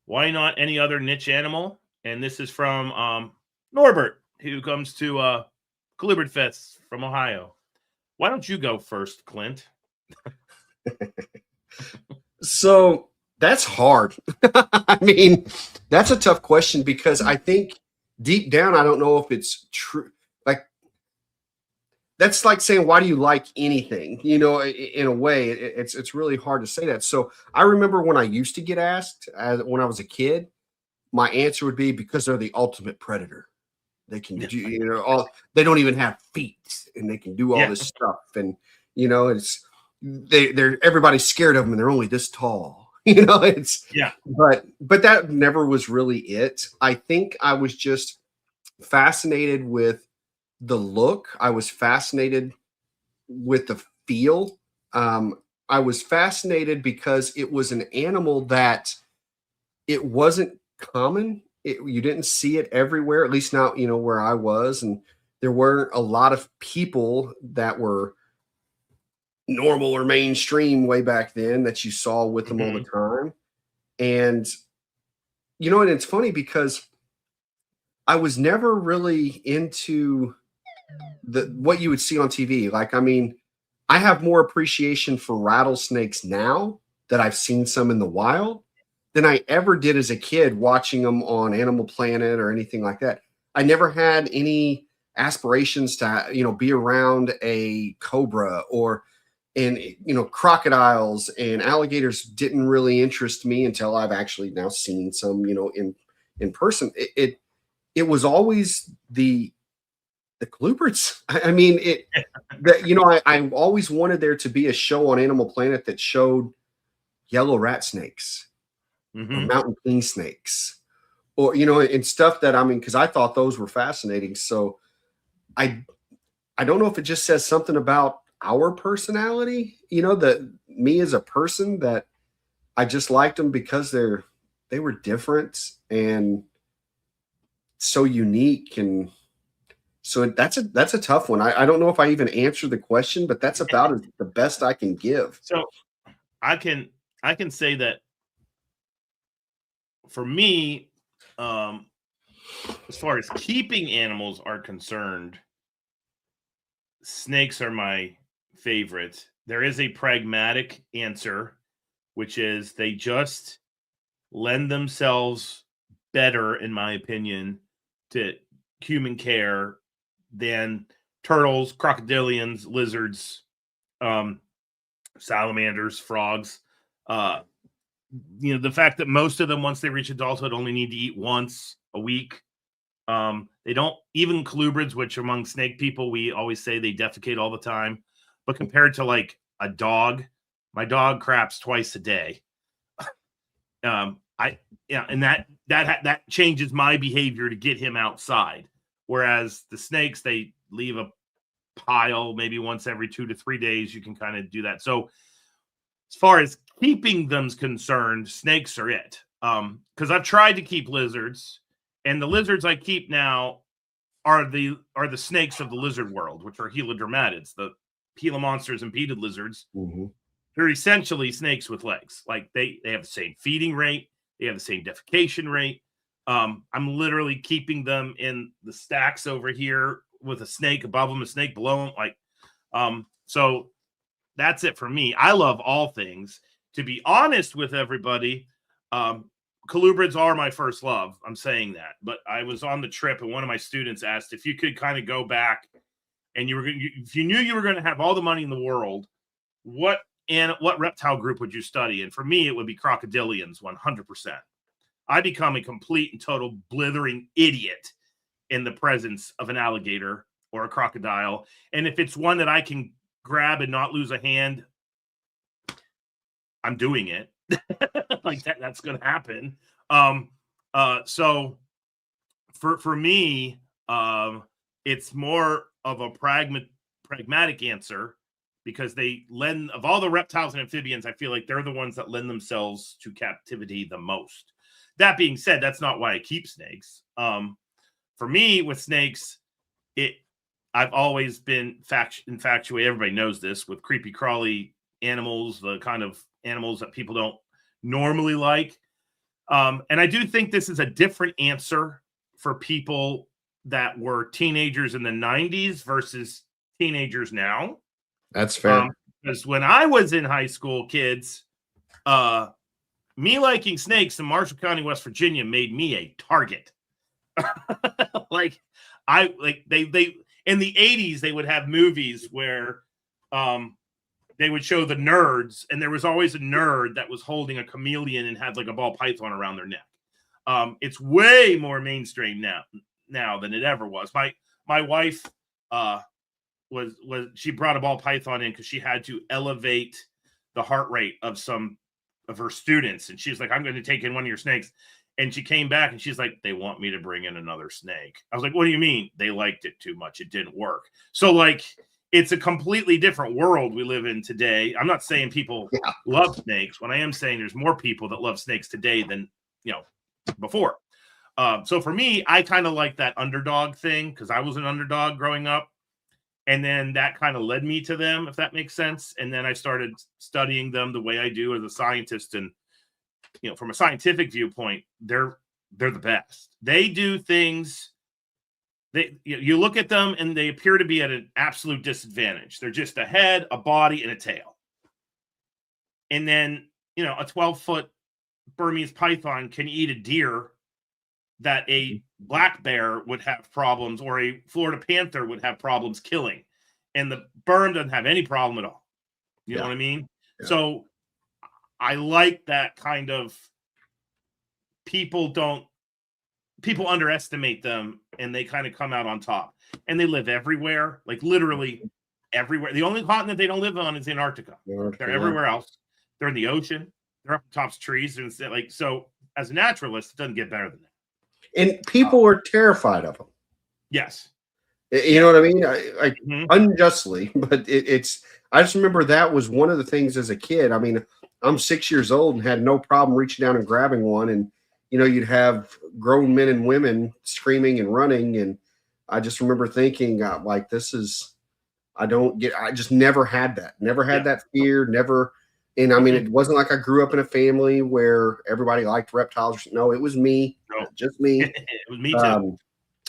Why not any other niche animal? And this is from Norbert, who comes to Colubrid Fest from Ohio. Why don't you go first, Clint? So that's hard. I mean, that's a tough question because I think deep down, I don't know if it's true. Like, that's like saying, why do you like anything? In a way, it's really hard to say that. So I remember when I used to get asked when I was a kid, my answer would be because they're the ultimate predator. They can do, they don't even have feet and they can do all this stuff. And, they're everybody's scared of them and they're only this tall. But that never was really it. I think I was just fascinated with the look. I was fascinated with the feel. I was fascinated because it was an animal that it wasn't common. You didn't see it everywhere, at least not, where I was. And there weren't a lot of people that were normal or mainstream way back then that you saw with them all the time. And, and it's funny because I was never really into what you would see on TV. Like, I mean, I have more appreciation for rattlesnakes now that I've seen some in the wild than I ever did as a kid watching them on Animal Planet or anything like that. I never had any aspirations to, be around a cobra and crocodiles and alligators didn't really interest me until I've actually now seen some, in in person, it was always the Kluberts. I mean, I always wanted there to be a show on Animal Planet that showed yellow rat snakes or mountain king snakes, or and stuff that, I mean, because I thought those were fascinating. So I don't know if it just says something about our personality, that me as a person, that I just liked them because they were different and so unique. And so that's a tough one. I don't know if I even answered the question, but that's about the best I can give. So I can say that for me, as far as keeping animals are concerned, snakes are my favorite. There is a pragmatic answer, which is they just lend themselves better, in my opinion, to human care than turtles, crocodilians, lizards, salamanders, frogs. The fact that most of them, once they reach adulthood, only need to eat once a week. They don't, even colubrids, which among snake people, we always say they defecate all the time. But compared to like a dog, my dog craps twice a day. And that changes my behavior to get him outside. Whereas the snakes, they leave a pile maybe once every 2 to 3 days. You can kind of do that. So as far as keeping them's concerned, snakes are it. Because I've tried to keep lizards, and the lizards I keep now are the snakes of the lizard world, which are helodromatids, the Gila monsters, impeded lizards. They're essentially snakes with legs. Like they have the same feeding rate, they have the same defecation rate. I'm literally keeping them in the stacks over here with a snake above them, a snake below them. So that's it for me. I love all things. To be honest with everybody, colubrids are my first love. I'm saying that. But I was on the trip and one of my students asked if you could kind of go back and if you knew you were going to have all the money in the world, what reptile group would you study? And for me, it would be crocodilians, 100%. I become a complete and total blithering idiot in the presence of an alligator or a crocodile. And if it's one that I can grab and not lose a hand, I'm doing it. Like that's going to happen. So for me, it's more of a pragmatic answer, because they lend, of all the reptiles and amphibians, I feel like they're the ones that lend themselves to captivity the most. That being said, that's not why I keep snakes. For me, with snakes, I've always been infatuated. Everybody knows this, with creepy crawly animals, the kind of animals that people don't normally like. And I do think this is a different answer for people that were teenagers in the 90s versus teenagers now. That's fair. Because when I was in high school, kids, me liking snakes in Marshall County, West Virginia, made me a target. They in the 80s, they would have movies where they would show the nerds, and there was always a nerd that was holding a chameleon and had like a ball python around their neck. It's way more mainstream now than it ever was. My wife was she brought a ball python in because she had to elevate the heart rate of some of her students, and she's like, I'm going to take in one of your snakes. And she came back and she's like, they want me to bring in another snake. I was like, what do you mean? They liked it too much, it didn't work. So like, it's a completely different world we live in today. I'm not saying people love snakes. What I am saying, there's more people that love snakes today than before. So for me, I kind of like that underdog thing, because I was an underdog growing up. And then that kind of led me to them, if that makes sense. And then I started studying them the way I do as a scientist. And, from a scientific viewpoint, they're the best. They do things. You look at them and they appear to be at an absolute disadvantage. They're just a head, a body, and a tail. And then, a 12-foot Burmese python can eat a deer that a black bear would have problems, or a Florida panther would have problems killing. And the Burm doesn't have any problem at all. You know what I mean? Yeah. So I like that kind of, people don't people underestimate them, and they kind of come out on top. And they live everywhere, like literally everywhere. The only continent they don't live on is Antarctica. They're everywhere else. They're in the ocean. They're up tops trees. And like, so as a naturalist, it doesn't get better than that. And people are terrified of them. Yes. You know what I mean? Unjustly, but it's. I just remember that was one of the things as a kid. I mean, I'm 6 years old and had no problem reaching down and grabbing one. And, you know, you'd have grown men and women screaming and running. And I just remember thinking, like, this is, I just never had that. Never had that fear. Never. And I mean, it wasn't like I grew up in a family where everybody liked reptiles. No, it was me. No. Just me. It was me too.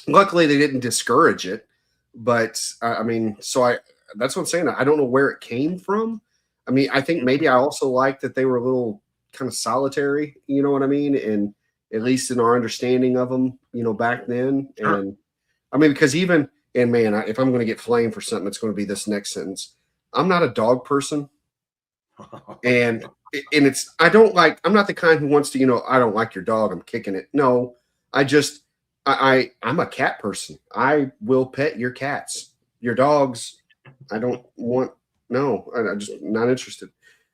Luckily, they didn't discourage it. But I mean, that's what I'm saying. I don't know where it came from. I mean, I think maybe I also liked that they were a little kind of solitary, you know what I mean? And at least in our understanding of them, you know, back then. Sure. And I mean, because if I'm going to get flamed for something, it's going to be this next sentence. I'm not a dog person. And I'm not the kind who wants to, you know, I don't like your dog, I'm kicking it. No, I'm a cat person. I will pet your cats. Your dogs, I don't want. No, I'm just not interested.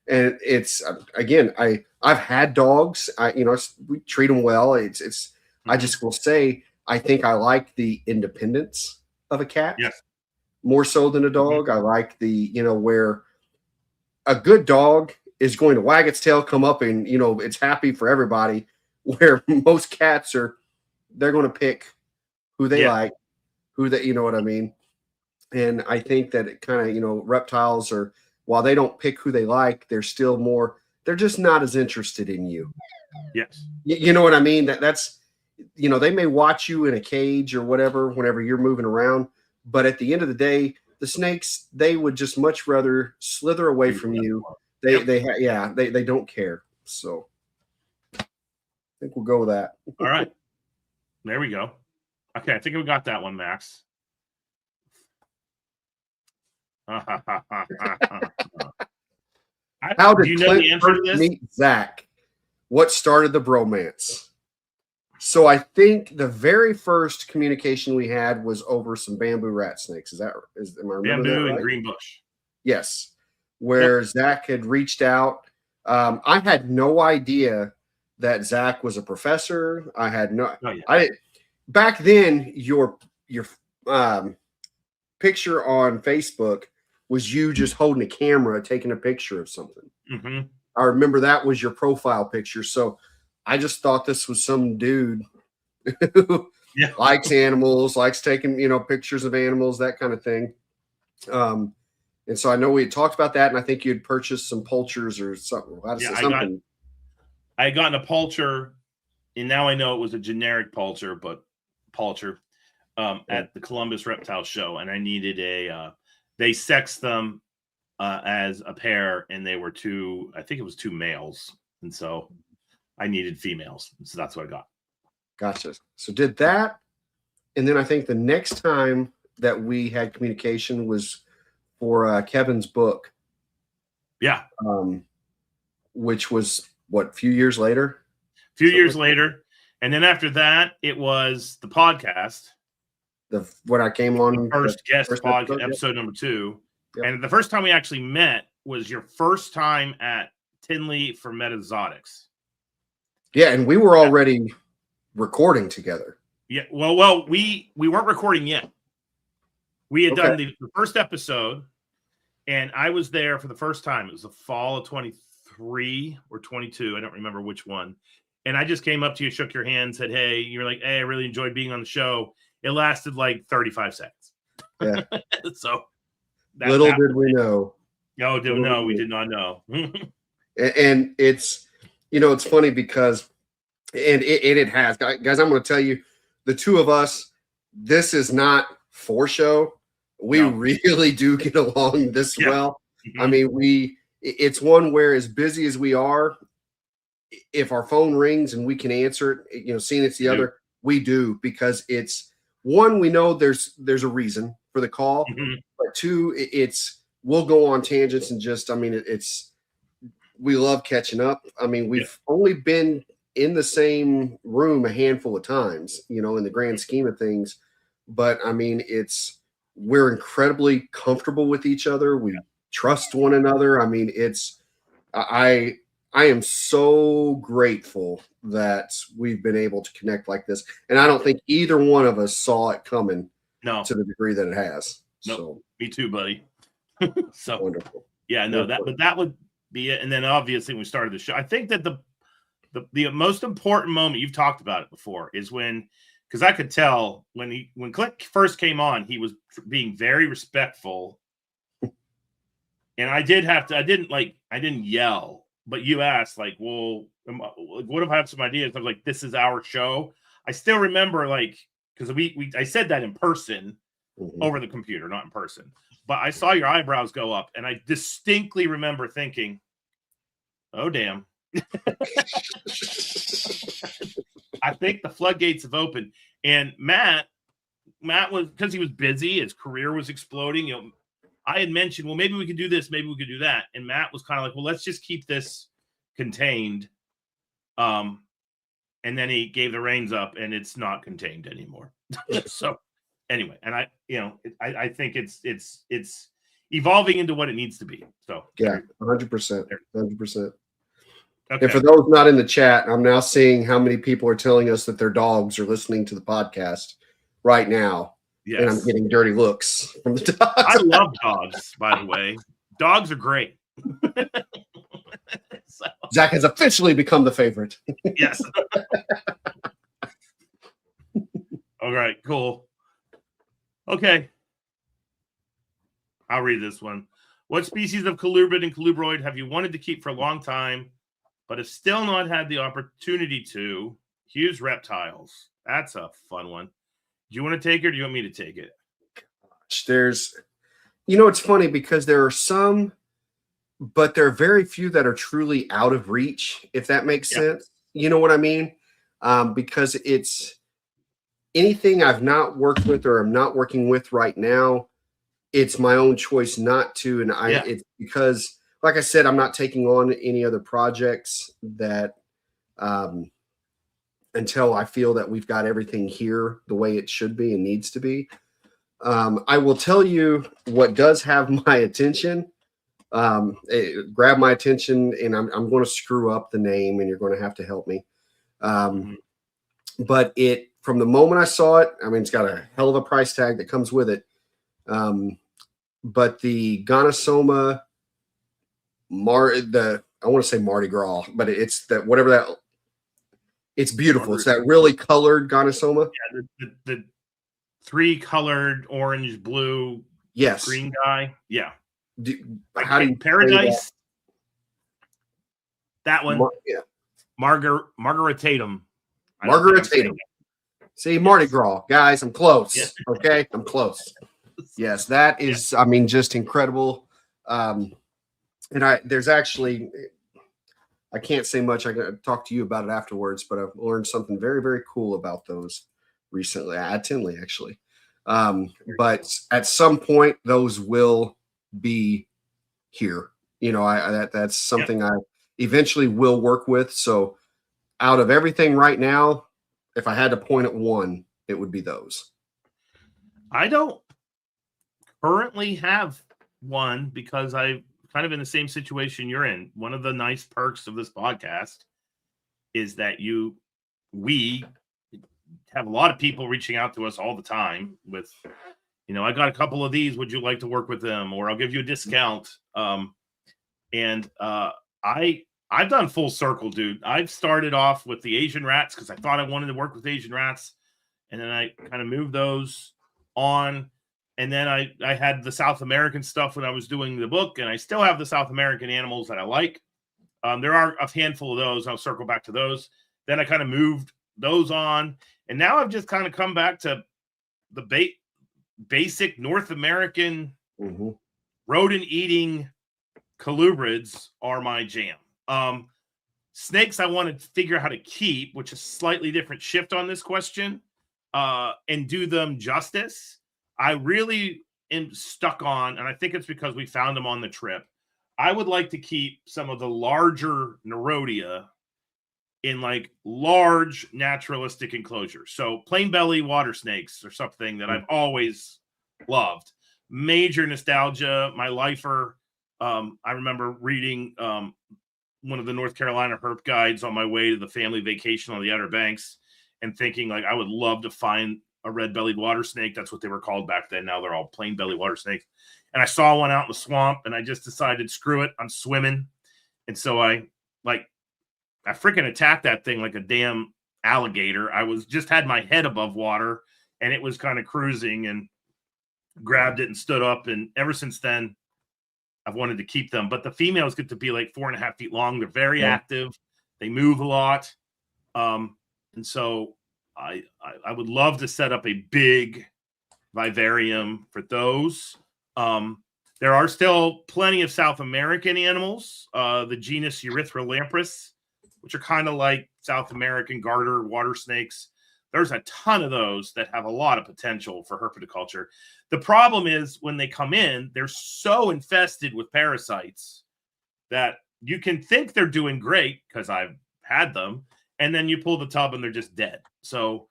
And it's again, I've had dogs. We treat them well. It's. I just will say, I think I like the independence of a cat. Yes. More so than a dog. I like the, you know, where a good dog is going to wag its tail, come up, and, you know, it's happy for everybody. Where most cats they're going to pick who they like, you know what I mean? And I think that it kind of, you know, reptiles are, while they don't pick who they like, they're just not as interested in you. Yes. You know what I mean? That's, you know, they may watch you in a cage or whatever, whenever you're moving around. But at the end of the day, the snakes, they would just much rather slither away from you. They don't care. So I think we'll go with that. All right. There we go. Okay, I think we got that one, Max. How did Clint first meet Zac? What started the bromance? So I think the very first communication we had was over some bamboo rat snakes. Am I remembering bamboo that right? And green bush? Yes, where Zac had reached out. I had no idea that Zac was a professor. I had no. Oh, yeah. I didn't. Back then, your picture on Facebook was you just holding a camera, taking a picture of something. Mm-hmm. I remember that was your profile picture. So I just thought this was some dude who likes animals, likes taking, you know, pictures of animals, that kind of thing. And so I know we had talked about that, and I think you had purchased some poultures or something. I had gotten a poulture, and now I know it was a generic poulture at the Columbus Reptile Show, and I needed they sexed them as a pair, and they were two males, and so I needed females, so that's what I got. Gotcha. So did that, and then I think the next time that we had communication was for Kevin's book. Yeah. Which was a few years later? Years later. And then after that, it was the podcast. When I came on the first guest podcast, episode number 2. Yep. And the first time we actually met was your first time at Tinley for Metazotics. Yeah, and we were already recording together. Yeah, well, we weren't recording yet. We had done the first episode, and I was there for the first time. It was the fall of 23 or 22. I don't remember which one. And I just came up to you, shook your hand, said, hey, you're like, hey, I really enjoyed being on the show. It lasted like 35 seconds. Yeah. So little did we know. No, we did not know. And it's, you know, it's funny because, and it has, guys, I'm going to tell you, the two of us, this is not for show. We really do get along this well. Mm-hmm. I mean, it's one where, as busy as we are, if our phone rings and we can answer it, you know, seeing it's the other, we do, because it's one, we know there's a reason for the call, but two, we'll go on tangents and just, I mean, we love catching up. I mean, we've only been in the same room a handful of times, you know, in the grand scheme of things. But I mean, we're incredibly comfortable with each other. We trust one another. I mean, I am so grateful that we've been able to connect like this. And I don't think either one of us saw it coming to the degree that it has. Nope. So me too, buddy. So wonderful. Yeah, no, that would be it. And then obviously when we started the show, I think that the most important moment, you've talked about it before, is because I could tell when Clint first came on, he was being very respectful. And I didn't yell, but you asked like, well, what if I have some ideas? I was like, this is our show. I still remember because I said that in person over the computer, not in person, but I saw your eyebrows go up and I distinctly remember thinking, oh, damn. I think the floodgates have opened. And Matt was, because he was busy, his career was exploding. You know, I had mentioned, well, maybe we could do this, maybe we could do that. And Matt was kind of like, well, let's just keep this contained. And then he gave the reins up and it's not contained anymore. So anyway, and I think it's evolving into what it needs to be. So yeah, 100%. 100%. Okay. And for those not in the chat, I'm now seeing how many people are telling us that their dogs are listening to the podcast right now. Yes. And I'm getting dirty looks from the dogs. I love dogs, by the way. Dogs are great. So. Zac has officially become the favorite. Yes. All right, cool. Okay. I'll read this one. What species of colubrid and colubroid have you wanted to keep for a long time, but have still not had the opportunity to? Hughes reptiles. That's a fun one. Do you want to take it or do you want me to take it? Gosh, it's funny because there are some, but there are very few that are truly out of reach, if that makes sense. You know what I mean? Because it's anything I've not worked with or I'm not working with right now, it's my own choice not to. And it's because, like I said, I'm not taking on any other projects that until I feel that we've got everything here the way it should be and needs to be. I will tell you what does have my attention. Grab my attention, and I'm going to screw up the name, and you're going to have to help me. But from the moment I saw it, I mean, it's got a hell of a price tag that comes with it. But the Gonosoma, I want to say Mardi Gras, but it's that whatever that. It's beautiful. It's that really colored Gonosoma. Yeah, the 3-colored orange, blue, green guy. Yeah. How do you Paradise? That one. Margaret Tatum. See, Mardi Gras, guys. I'm close. Yeah. Okay, I'm close. Yes, that is. I mean, just incredible. And there's actually. I can't say much. I got to talk to you about it afterwards, but I've learned something very, very cool about those recently. Tinley, actually. But at some point, those will be here. You know, that's something I eventually will work with. So out of everything right now, if I had to point at one, it would be those. I don't currently have one because I kind of in the same situation you're in. One of the nice perks of this podcast is that we have a lot of people reaching out to us all the time with, I got a couple of these. Would you like to work with them? Or I'll give you a discount. And I've done full circle, dude. I've started off with the Asian rats because I thought I wanted to work with Asian rats. And then I kind of moved those on. And then I had the South American stuff when I was doing the book, and I still have the South American animals that I like. There are a handful of those. I'll circle back to those. Then I kind of moved those on, and now I've just kind of come back to the basic North American rodent-eating colubrids are my jam. Snakes I want to figure out how to keep, which is a slightly different shift on this question, and do them justice. I really am stuck on, and I think it's because we found them on the trip. I would like to keep some of the larger Nerodia in like large naturalistic enclosures. So plain belly water snakes are something that I've always loved. Major nostalgia. My lifer, I remember reading one of the North Carolina herp guides on my way to the family vacation on the Outer Banks and thinking like I would love to find a red-bellied water snake. That's what they were called back then. Now they're all plain belly water snakes. And I saw one out in the swamp and I just decided, screw it, I'm swimming. And so I freaking attacked that thing like a damn alligator. I was just had my head above water and it was kind of cruising, and grabbed it and stood up. And ever since then, I've wanted to keep them. But the females get to be like 4.5 feet long. They're very active. They move a lot. And so I would love to set up a big vivarium for those. There are still plenty of South American animals, the genus Erythrolampris, which are kind of like South American garter water snakes. There's a ton of those that have a lot of potential for herpetoculture. The problem is when they come in, they're so infested with parasites that you can think they're doing great because I've had them, and then you pull the tub and they're just dead. So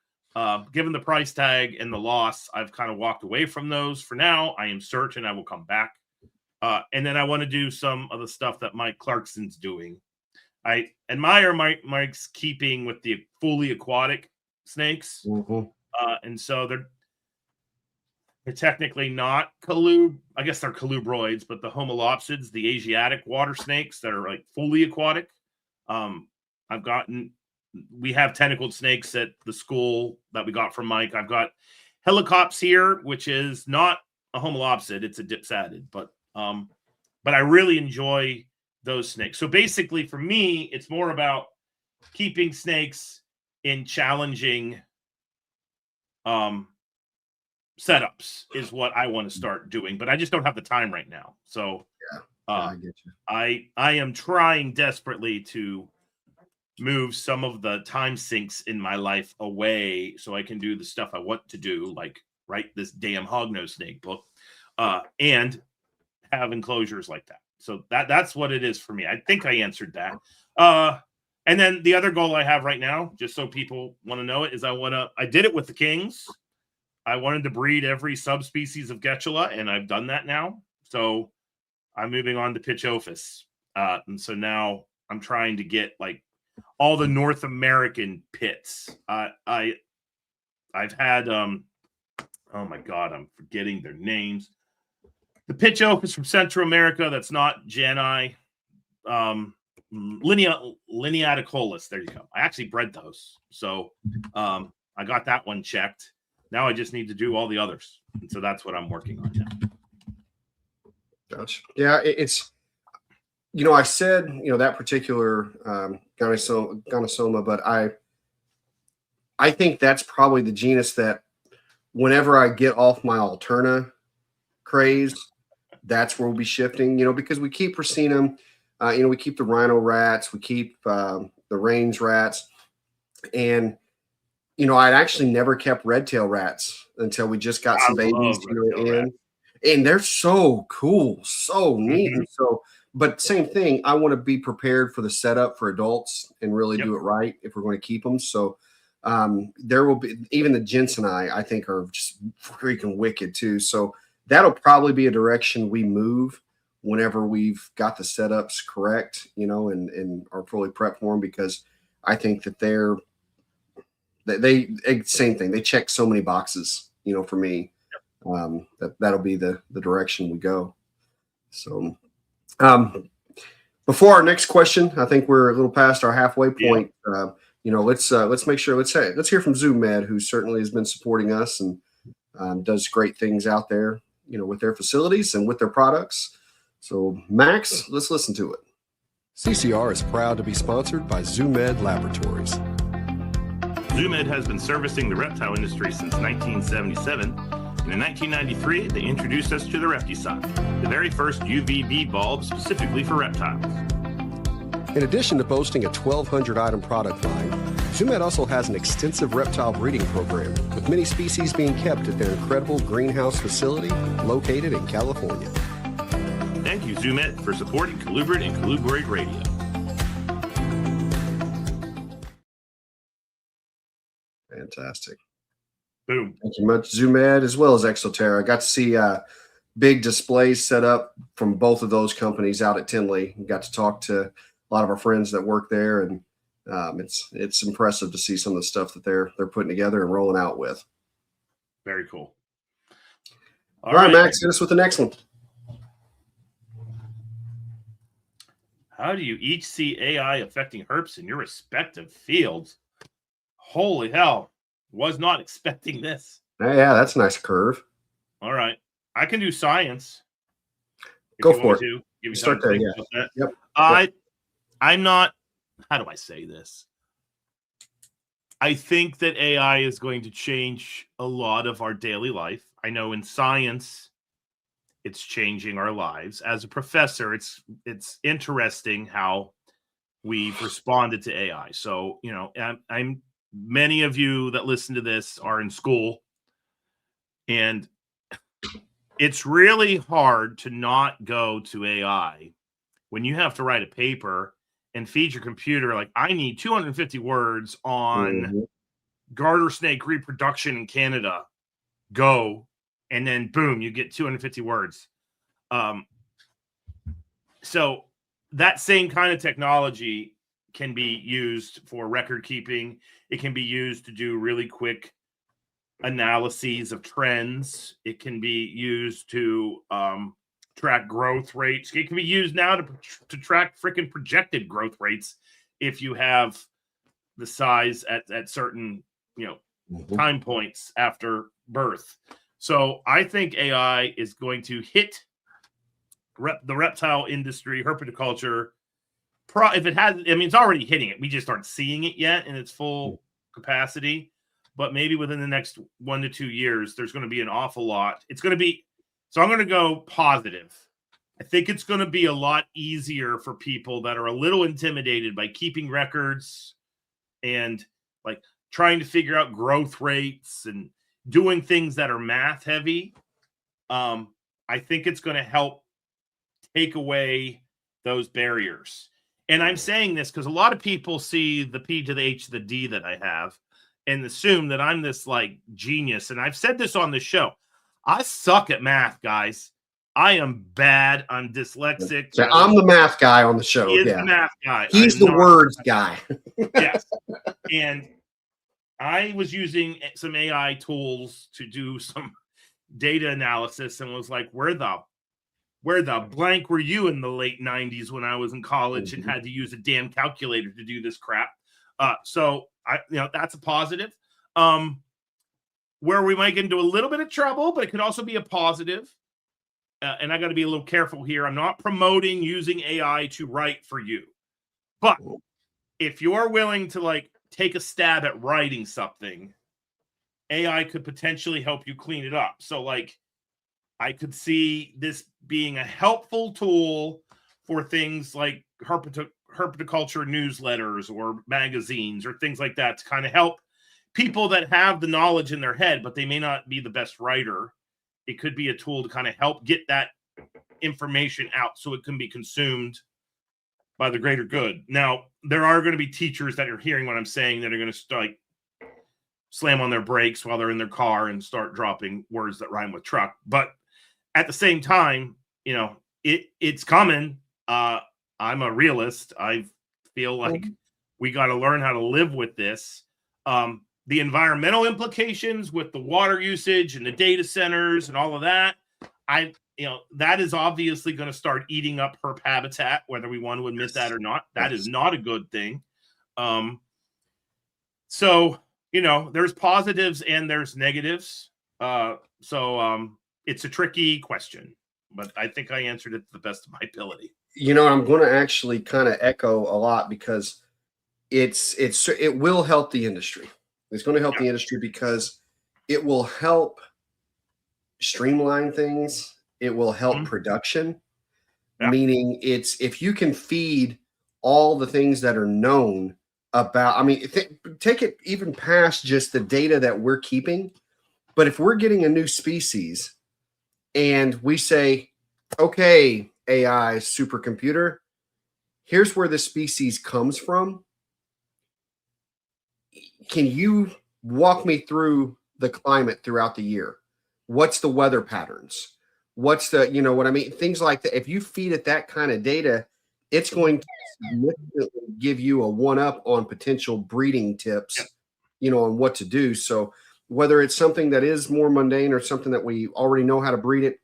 given the price tag and the loss, I've kind of walked away from those for now. I am certain I will come back. And then I want to do some of the stuff that Mike Clarkson's doing. I admire Mike's keeping with the fully aquatic snakes. And so they're technically not I guess they're colubroids, but the homolopsids, the Asiatic water snakes that are like fully aquatic. We have tentacled snakes at the school that we got from Mike. I've got helicops here, which is not a homolopsid, it's a dipsatid, but I really enjoy those snakes. So basically for me, it's more about keeping snakes in challenging setups is what I want to start doing, but I just don't have the time right now. So I get you. I am trying desperately to move some of the time sinks in my life away so I can do the stuff I want to do, like write this damn hognose snake book, and have enclosures like that. So that's what it is for me. I think I answered that. And then the other goal I have right now, just so people want to know it, is I did it with the Kings. I wanted to breed every subspecies of Getula, and I've done that now. So I'm moving on to Pitchophis. And so now I'm trying to get like all the North American pits. I've had, oh my God, I'm forgetting their names. The Pitchophis from Central America, that's not Jani. Lineaticolus, there you go. I actually bred those. So I got that one checked. Now I just need to do all the others. And so that's what I'm working on now. Gotcha. Yeah, it's, I said, that particular Gonosoma, but I think that's probably the genus that whenever I get off my Alterna craze, that's where we'll be shifting, because we keep Prasinum, we keep the rhino rats, we keep the range rats, and I'd actually never kept red tail rats until we just got some babies in, and they're so cool, so neat. And so, but same thing, I want to be prepared for the setup for adults and really do it right if we're going to keep them. So there will be, even the Jensenii, I think, are just freaking wicked too. So that'll probably be a direction we move whenever we've got the setups correct, and are fully prepped for them, because I think that they same thing. They check so many boxes, for me. That'll be the direction we go. So before our next question, I think we're a little past our halfway point. Let's make sure, let's hear from ZooMed, who certainly has been supporting us and does great things out there, with their facilities and with their products. So Max, let's listen to it. CCR is proud to be sponsored by ZooMed Laboratories. ZooMed has been servicing the reptile industry since 1977, and in 1993, they introduced us to the Repticide, the very first UVB bulb specifically for reptiles. In addition to boasting a 1,200-item product line, ZooMed also has an extensive reptile breeding program, with many species being kept at their incredible greenhouse facility located in California. Thank you, ZooMed, for supporting Colubrid and Colubroid Radio. Fantastic. Boom. Thank you much, ZoomEd, as well as Exoterra. I got to see big displays set up from both of those companies out at Tinley. We got to talk to a lot of our friends that work there, and it's impressive to see some of the stuff that they're putting together and rolling out with. Very cool. All right, Max, hit us with the next one. How do you each see AI affecting herps in your respective fields? Holy hell. Was not expecting this. Yeah, that's a nice curve. All right. I can do science. Go for it. Give me Start there, yeah. Yep. I'm not, how do I say this? I think that AI is going to change a lot of our daily life. I know in science, it's changing our lives. As a professor, it's interesting how we've responded to AI. So, you know, many of you that listen to this are in school, and it's really hard to not go to AI when you have to write a paper and feed your computer like, I need 250 words on garter snake reproduction in Canada. Go. And then boom, you get 250 words. So that same kind of technology can be used for record keeping. It can be used to do really quick analyses of trends. It can be used to track growth rates. It can be used now to track freaking projected growth rates if you have the size at certain, you know, time points after birth. So I think AI is going to hit the reptile industry, herpetoculture. If it has, I mean, it's already hitting it. We just aren't seeing it yet in its full capacity. But maybe within the next 1 to 2 years, there's going to be an awful lot. It's going to be, so I'm going to go positive. I think it's going to be a lot easier for people that are a little intimidated by keeping records and like trying to figure out growth rates and doing things that are math heavy. I think it's going to help take away those barriers. And I'm saying this because a lot of people see the P to the H to the D that I have and assume that I'm this like genius. And I've said this on the show. I suck at math, guys. I am bad. I'm dyslexic. Yeah, I'm the math guy on the show. He is the math guy. He's the words guy. Yes. And I was using some AI tools to do some data analysis and was like, where the blank were you in the late 90s when I was in college and had to use a damn calculator to do this crap? So that's a positive. Where we might get into a little bit of trouble, but it could also be a positive. And I got to be a little careful here. I'm not promoting using AI to write for you. But if you're willing to like take a stab at writing something, AI could potentially help you clean it up. So like I could see this being a helpful tool for things like herpetoculture newsletters or magazines or things like that to kind of help people that have the knowledge in their head, but they may not be the best writer. It could be a tool to kind of help get that information out so it can be consumed by the greater good. Now, there are going to be teachers that are hearing what I'm saying that are going to start slam on their brakes while they're in their car and start dropping words that rhyme with truck. But at the same time, you know, it's coming. I'm a realist. I feel like we got to learn how to live with this. The environmental implications with the water usage and the data centers and all of that, that is obviously going to start eating up herp habitat, whether we want to admit that or not. That is not a good thing. So, you know, there's positives and there's negatives. So it's a tricky question, but I think I answered it to the best of my ability. You know, I'm going to actually kind of echo a lot because it will help the industry. It's going to help the industry because it will help streamline things. It will help production, meaning if you can feed all the things that are known about, I mean, take it even past just the data that we're keeping. But if we're getting a new species and we say, okay, AI supercomputer, here's where the species comes from. Can you walk me through the climate throughout the year. What's the weather patterns? What's the, you know what I mean? Things like that. If you feed it that kind of data, it's going to significantly give you a one-up on potential breeding tips, you know, on what to do. So whether it's something that is more mundane or something that we already know how to breed it,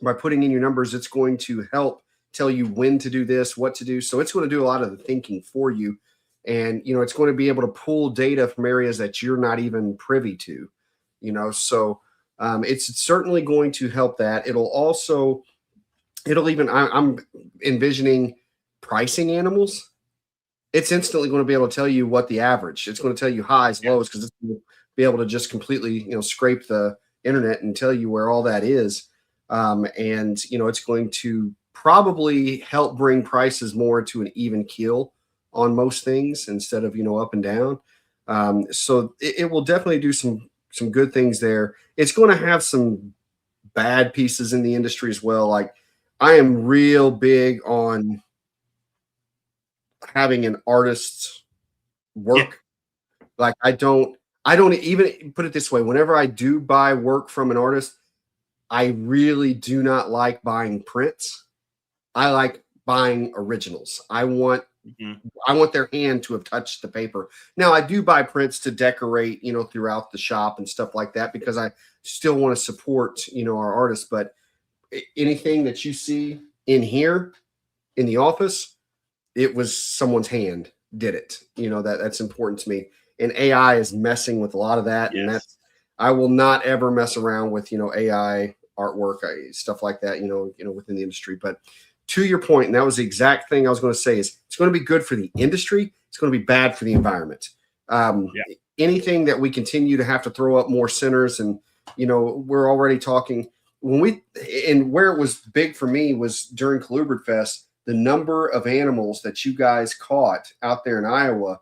by putting in your numbers, it's going to help tell you when to do this, what to do. So it's going to do a lot of the thinking for you. And, you know, it's going to be able to pull data from areas that you're not even privy to, you know. So it's certainly going to help that. It'll even, I'm envisioning pricing animals. It's instantly going to be able to tell you what the average, it's going to tell you highs, lows, because it's going to be able to just completely, you know, scrape the internet and tell you where all that is. And, you know, it's going to probably help bring prices more to an even keel on most things instead of, you know, up and down. So it will definitely do some good things there. It's going to have some bad pieces in the industry as well. Like, I am real big on having an artist's work. Like, I don't even put it this way. Whenever I do buy work from an artist, I really do not like buying prints. I like buying originals. I want their hand to have touched the paper. Now, I do buy prints to decorate, you know, throughout the shop and stuff like that, because I still want to support, you know, our artists. But anything that you see in here in the office, it was someone's hand did it. You know, that's important to me. And AI is messing with a lot of that. And that's, I will not ever mess around with, you know, AI artwork, stuff like that, you know, within the industry. But to your point, and that was the exact thing I was going to say, is it's going to be good for the industry. It's going to be bad for the environment. Anything that we continue to have to throw up more centers, and, you know, we're already talking and where it was big for me was during Colubrid Fest, the number of animals that you guys caught out there in Iowa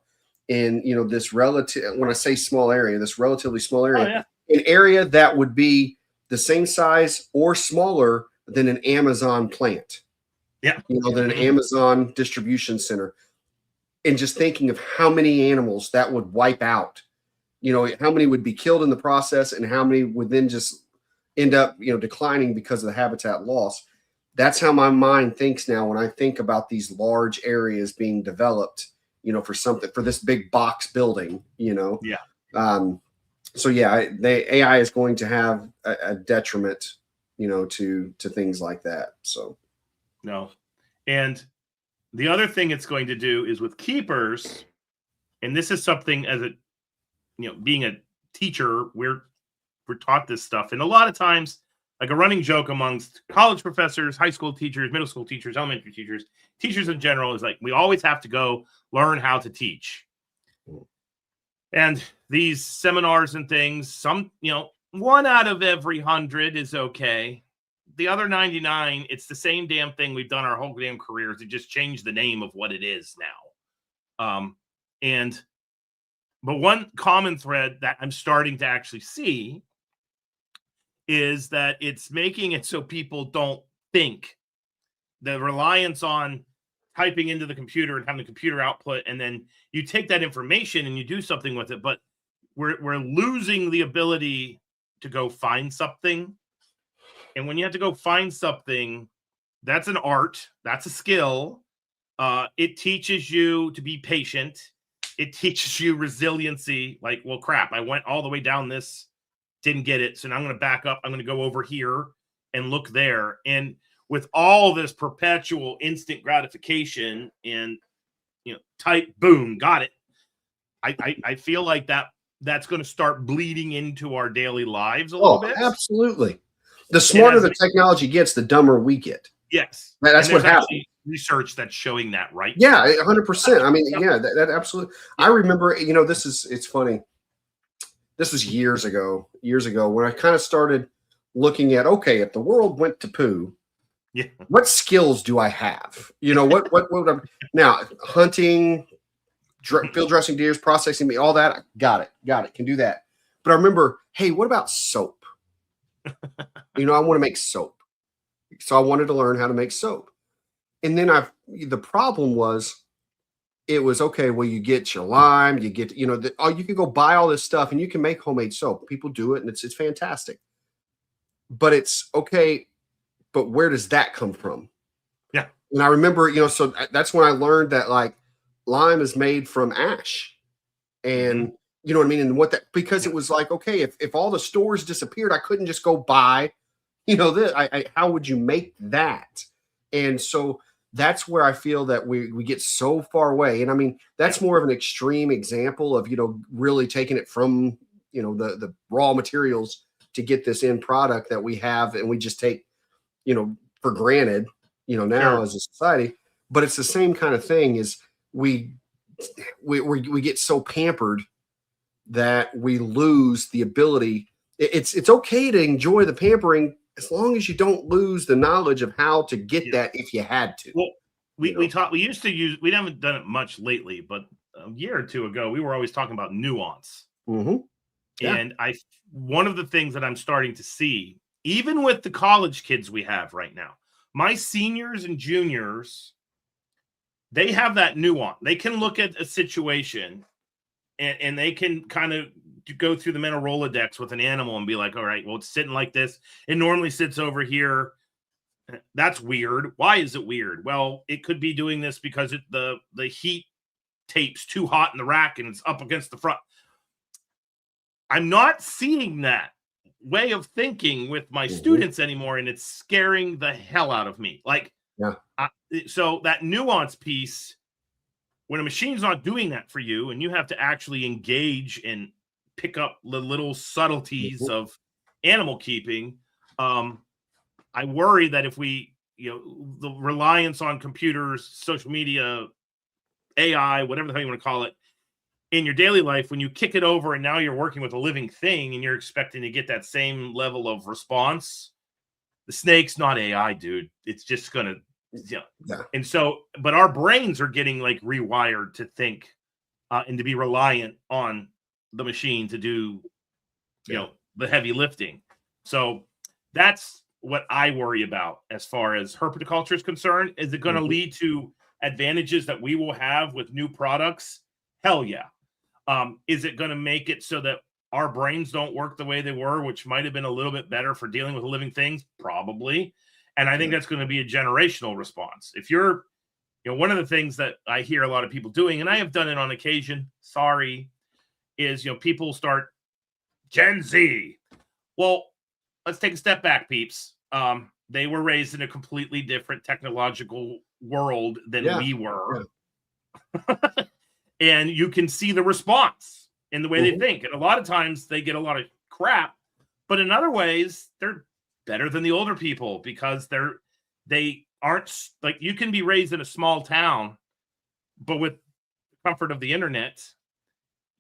in, you know, this relative, when I say small area, this relatively small area, an area that would be the same size or smaller than an Amazon plant. You know, than an Amazon distribution center. And just thinking of how many animals that would wipe out, you know, how many would be killed in the process and how many would then just end up, you know, declining because of the habitat loss. That's how my mind thinks now when I think about these large areas being developed, you know, for something, for this big box building, you know. So yeah, the AI is going to have a detriment, you know, to things like that. So no. And the other thing it's going to do is with keepers, and this is something as a, you know, being a teacher, we're taught this stuff. And a lot of times, like a running joke amongst college professors, high school teachers, middle school teachers, elementary teachers, teachers in general, is like, we always have to go learn how to teach. And these seminars and things, some, you know, 1 out of every 100 is okay. The other 99, it's the same damn thing we've done our whole damn careers. To just change the name of what it is now. But one common thread that I'm starting to actually see is that it's making it so people don't think. The reliance on typing into the computer and having the computer output, and then you take that information and you do something with it, but we're losing the ability to go find something. And when you have to go find something, that's an art, that's a skill. It teaches you to be patient. It teaches you resiliency. Like, well, crap, I went all the way down this, didn't get it. So now I'm going to back up. I'm going to go over here and look there. And with all this perpetual instant gratification and, you know, type, boom, got it. I feel like that's going to start bleeding into our daily lives a little bit. Absolutely. The smarter the technology gets, the dumber we get. Yes. That's what happens. Research that's showing that, right? Yeah, 100%. I mean, yeah, that absolutely. I remember, you know, it's funny. This was years ago when I kind of started looking at, okay, if the world went to poo, what skills do I have? You know, what would I, now hunting, field dressing deers, processing meat, all that. Got it. Can do that. But I remember, hey, what about soap? You know, I want to make soap. So I wanted to learn how to make soap. And then the problem was it was okay. Well, you get your lime, you get, you can go buy all this stuff and you can make homemade soap. People do it and it's fantastic. But it's okay. But where does that come from? Yeah. And I remember, so that's when I learned that like lime is made from ash. And you know what I mean? And because it was like, okay, if all the stores disappeared, I couldn't just go buy, how would you make that? And so that's where I feel that we get so far away. And I mean, that's more of an extreme example of, really taking it from, the raw materials to get this end product that we have. And we just take, for granted, now as a society, but it's the same kind of thing is we get so pampered that we lose the ability. It's okay to enjoy the pampering as long as you don't lose the knowledge of how to get that if you had to. Well, we used to use, we haven't done it much lately, but a year or two ago, we were always talking about nuance. Yeah. And one of the things that I'm starting to see, even with the college kids we have right now, my seniors and juniors, they have that nuance. They can look at a situation and they can kind of go through the mental Rolodex with an animal and be like, all right, well, it's sitting like this. It normally sits over here. That's weird. Why is it weird? Well, it could be doing this because the heat tape's too hot in the rack and it's up against the front. I'm not seeing that way of thinking with my students anymore, and it's scaring the hell out of me. Like, so that nuance piece, when a machine's not doing that for you and you have to actually engage and pick up the little subtleties of animal keeping, I worry that if we, the reliance on computers, social media, AI, whatever the hell you want to call it, in your daily life, when you kick it over and now you're working with a living thing and you're expecting to get that same level of response, the snake's not AI, dude. It's just going to, And so, but our brains are getting like rewired to think and to be reliant on the machine to do, the heavy lifting. So that's what I worry about as far as herpetoculture is concerned. Is it going to lead to advantages that we will have with new products? Hell yeah. Is it going to make it so that our brains don't work the way they were, which might have been a little bit better for dealing with living things? Probably. And I think that's going to be a generational response. If you're, one of the things that I hear a lot of people doing, and I have done it on occasion, is, people start Gen Z. Well, let's take a step back, peeps. They were raised in a completely different technological world than we were. And you can see the response in the way they think. And a lot of times they get a lot of crap, but in other ways, they're better than the older people because they aren't like, you can be raised in a small town, but with the comfort of the internet,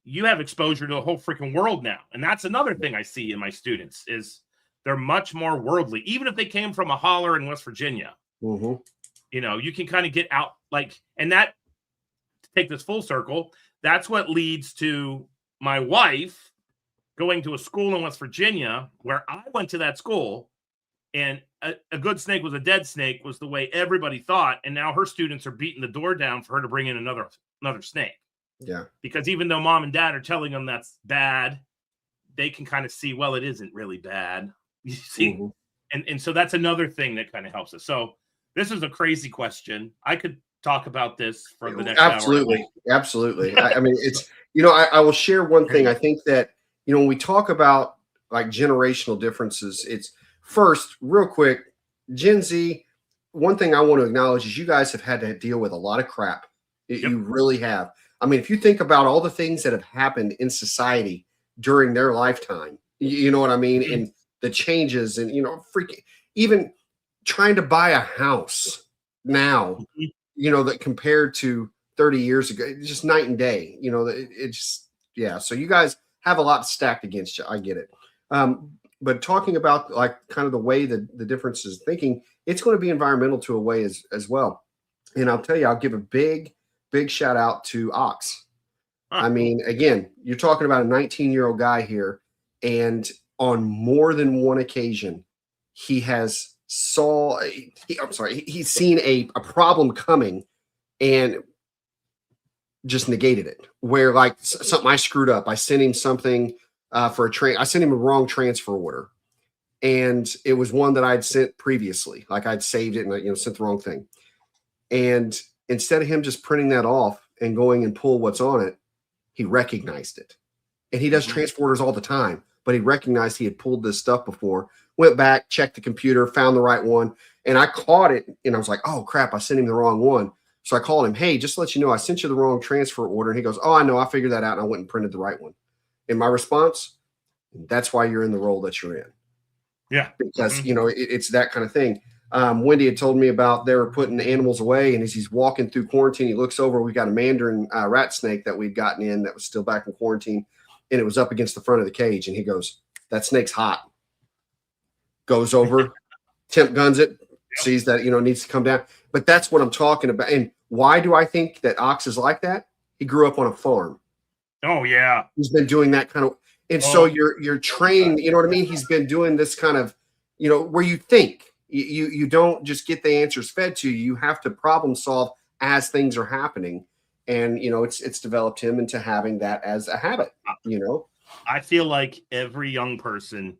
you have exposure to the whole freaking world now. And that's another thing I see in my students is they're much more worldly. Even if they came from a holler in West Virginia, you can kind of get out and that, take this full circle, that's what leads to my wife going to a school in West Virginia where I went to that school, and a good snake was a dead snake was the way everybody thought, and now her students are beating the door down for her to bring in another snake. Yeah. Because even though mom and dad are telling them that's bad, they can kind of see, well, it isn't really bad. You see? And so that's another thing that kind of helps us. So this is a crazy question. I could talk about this for the next hour. Absolutely. I mean, it's, I will share one thing. I think that, when we talk about like generational differences, it's first real quick, Gen Z, one thing I want to acknowledge is you guys have had to deal with a lot of crap. You really have. I mean, if you think about all the things that have happened in society during their lifetime, you know what I mean? And the changes and, freaking, even trying to buy a house now, that compared to 30 years ago, it's just night and day, it just, So you guys have a lot stacked against you. I get it. But talking about like kind of the way the differences in thinking, it's going to be environmental to a way as well. And I'll tell you, I'll give a big shout out to Ox. I mean, again, you're talking about a 19-year-old guy here, and on more than one occasion, he has he's seen a problem coming, and just negated it. Where like something I screwed up, I sent him something for a train. I sent him a wrong transfer order, and it was one that I'd sent previously. Like I'd saved it and I, sent the wrong thing. And instead of him just printing that off and going and pull what's on it, he recognized it. And he does transfer orders all the time, but he recognized he had pulled this stuff before, went back, checked the computer, found the right one. And I caught it and I was like, oh crap, I sent him the wrong one. So I called him, hey, just to let you know, I sent you the wrong transfer order. And he goes, oh, I know, I figured that out. And I went and printed the right one. And my response, that's why you're in the role that you're in. Yeah. Because, it's that kind of thing. Wendy had told me about they were putting animals away. And as he's walking through quarantine, he looks over, we got a mandarin rat snake that we'd gotten in that was still back in quarantine. And it was up against the front of the cage. And he goes, that snake's hot. Goes over, temp guns it, sees that, needs to come down. But that's what I'm talking about. And why do I think that Ox is like that? He grew up on a farm. Oh, yeah. He's been doing that kind of. And so you're trained, you know what I mean? He's been doing this kind of, where you think. You don't just get the answers fed to you. You have to problem solve as things are happening. And, it's developed him into having that as a habit, I feel like every young person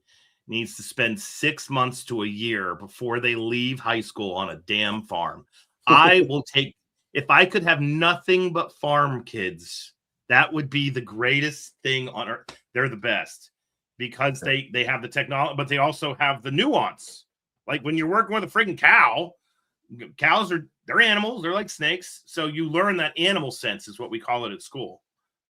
needs to spend 6 months to a year before they leave high school on a damn farm. I will take, if I could have nothing but farm kids, that would be the greatest thing on earth. They're the best because they have the technology, but they also have the nuance. Like when you're working with a friggin' cow, they're animals. They're like snakes. So you learn that animal sense is what we call it at school.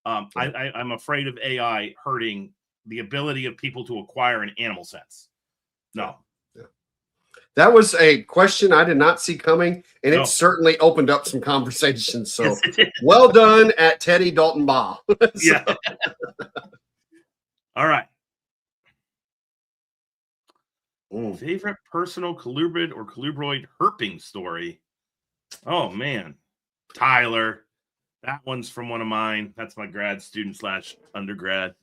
I'm afraid of AI hurting the ability of people to acquire an animal sense. No. Yeah. That was a question I did not see coming, and it certainly opened up some conversations. So well done at Teddy Dalton Baugh. Yeah. All right. Favorite personal colubrid or colubroid herping story? Oh, man. Tyler. That one's from one of mine. That's my grad student / undergrad.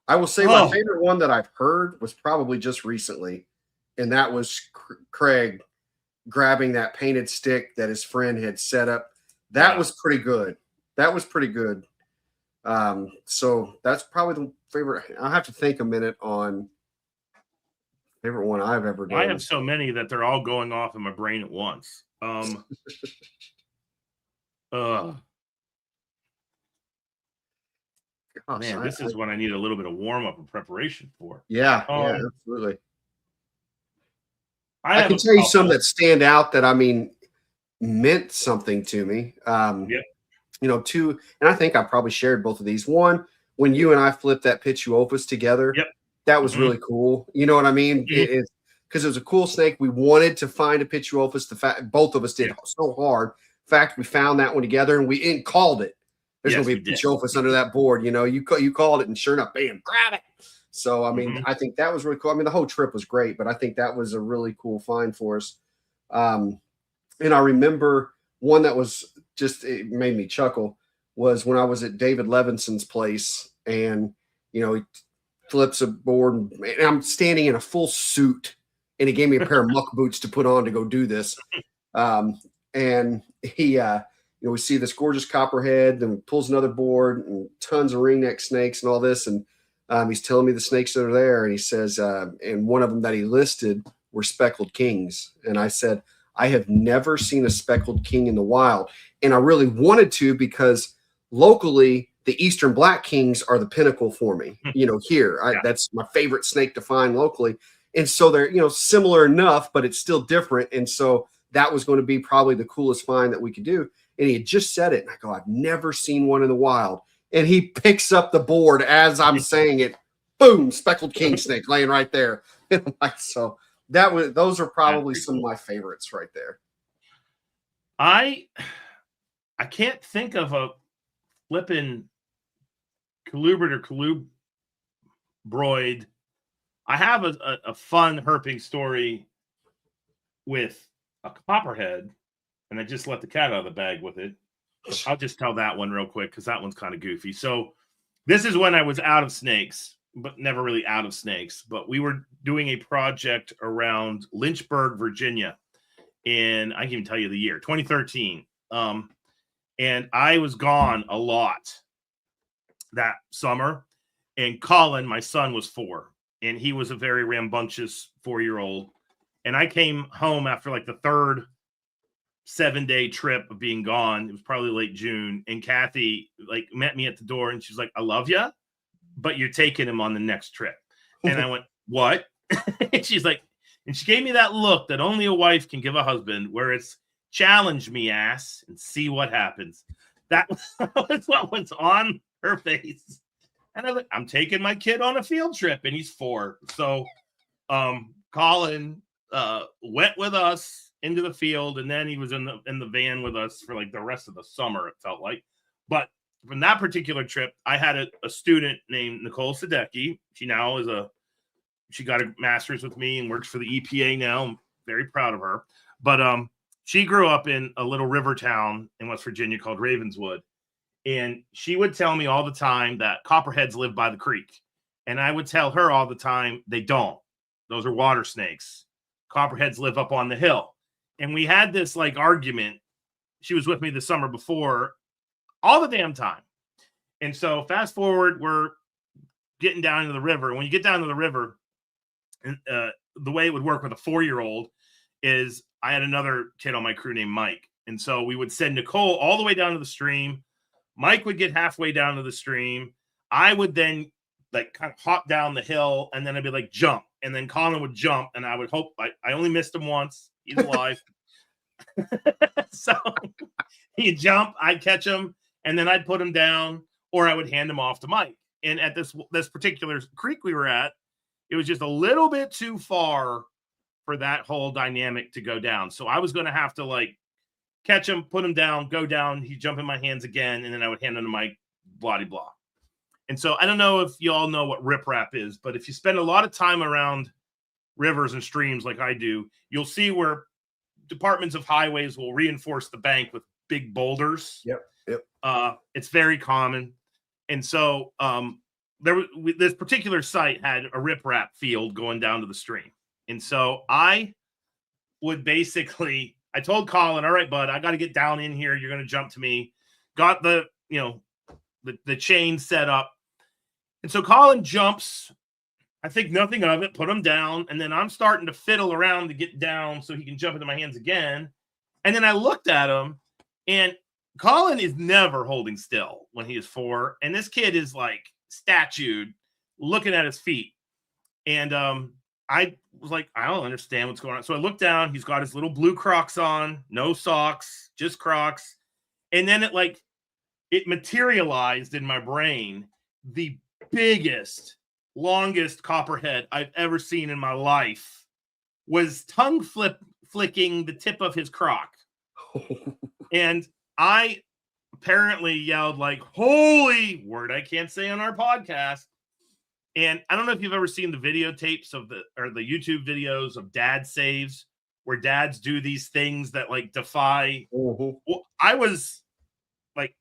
I will say my favorite one that I've heard was probably just recently, and that was Craig grabbing that painted stick that his friend had set up. That was pretty good. So that's probably the favorite. I'll have to think a minute on favorite one I've ever done. I have so many that they're all going off in my brain at once. Gosh, man, this is when I need a little bit of warm up and preparation for. Yeah, absolutely. I can tell you some that stand out that meant something to me. Two, and I think I probably shared both of these. One, when you and I flipped that Pituophis together, that was really cool. You know what I mean? Because it was a cool snake. We wanted to find a Pituophis. The fact both of us did so hard. In fact, we found that one together and we called it. There's going to be a Pituophis under that board. You called it, and sure enough, bam, grab it. So, I think that was really cool. The whole trip was great, but I think that was a really cool find for us. And I remember one that was it made me chuckle was when I was at David Levinson's place, and, he flips a board, and I'm standing in a full suit, and he gave me a pair of muck boots to put on to go do this. And he, we see this gorgeous copperhead, then pulls another board and tons of ringneck snakes and all this. And he's telling me the snakes that are there. And he says, and one of them that he listed were speckled kings. And I said, I have never seen a speckled king in the wild. And I really wanted to, because locally, the Eastern Black Kings are the pinnacle for me, here. That's my favorite snake to find locally. And so they're, similar enough, but it's still different. And so that was going to be probably the coolest find that we could do. And he had just said it. And I go, I've never seen one in the wild. And he picks up the board as I'm saying it. Boom, speckled king snake laying right there. And I'm like, so those are probably some of my favorites right there. I can't think of a flipping colubrid or colubroid. I have a fun herping story with a copperhead, and I just let the cat out of the bag with it. I'll just tell that one real quick because that one's kind of goofy. So this is when I was out of snakes, but never really out of snakes. But we were doing a project around Lynchburg, Virginia, and I can even tell you the year, 2013. And I was gone a lot that summer. And Colin, my son, was 4, and he was a very rambunctious 4-year-old. And I came home after like the third 7-day trip of being gone. It was probably late June. And Kathy like met me at the door, and she's like, I love you, but you're taking him on the next trip. And I went, what? And she's like, and she gave me that look that only a wife can give a husband, where it's challenge me, ass, and see what happens. That was what was on her face. And I was like, I'm taking my kid on a field trip, and he's 4. So Colin went with us into the field, and then he was in the van with us for like the rest of the summer, it felt like. But from that particular trip, I had a student named Nicole Sadecki. She now she got a master's with me and works for the EPA now. I'm very proud of her. But she grew up in a little river town in West Virginia called Ravenswood. And she would tell me all the time that copperheads live by the creek. And I would tell her all the time, they don't. Those are water snakes. Copperheads live up on the hill. And we had this like argument. She was with me the summer before all the damn time. And so fast forward, we're getting down to the river. When you get down to the river, the way it would work with a 4-year-old is I had another kid on my crew named Mike. And so we would send Nicole all the way down to the stream. Mike would get halfway down to the stream. I would then like kind of hop down the hill, and then I'd be like, jump. And then Colin would jump, and I would hope I only missed him once. He's alive. So he'd jump, I'd catch him, and then I'd put him down, or I would hand him off to Mike. And at this particular creek we were at, it was just a little bit too far for that whole dynamic to go down. So I was going to have to like catch him, put him down, go down. He'd jump in my hands again, and then I would hand him to Mike, blah, blah, blah. And so I don't know if you all know what riprap is, but if you spend a lot of time around rivers and streams like I do, you'll see where departments of highways will reinforce the bank with big boulders. Yep. It's very common. And so this particular site had a riprap field going down to the stream. And so I told Colin, all right, bud, I got to get down in here. You're going to jump to me. Got the chain set up. And so Colin jumps. I think nothing of it, put him down. And then I'm starting to fiddle around to get down so he can jump into my hands again. And then I looked at him, and Colin is never holding still when he is 4. And this kid is like statued looking at his feet. And I was like, I don't understand what's going on. So I looked down. He's got his little blue Crocs on, no socks, just Crocs. And then it materialized in my brain, the biggest, longest copperhead I've ever seen in my life was tongue flicking the tip of his Croc. And I apparently yelled like, holy word, I can't say on our podcast. And I don't know if you've ever seen the videotapes or the YouTube videos of dad saves where dads do these things that like defy. Mm-hmm. Well, I was like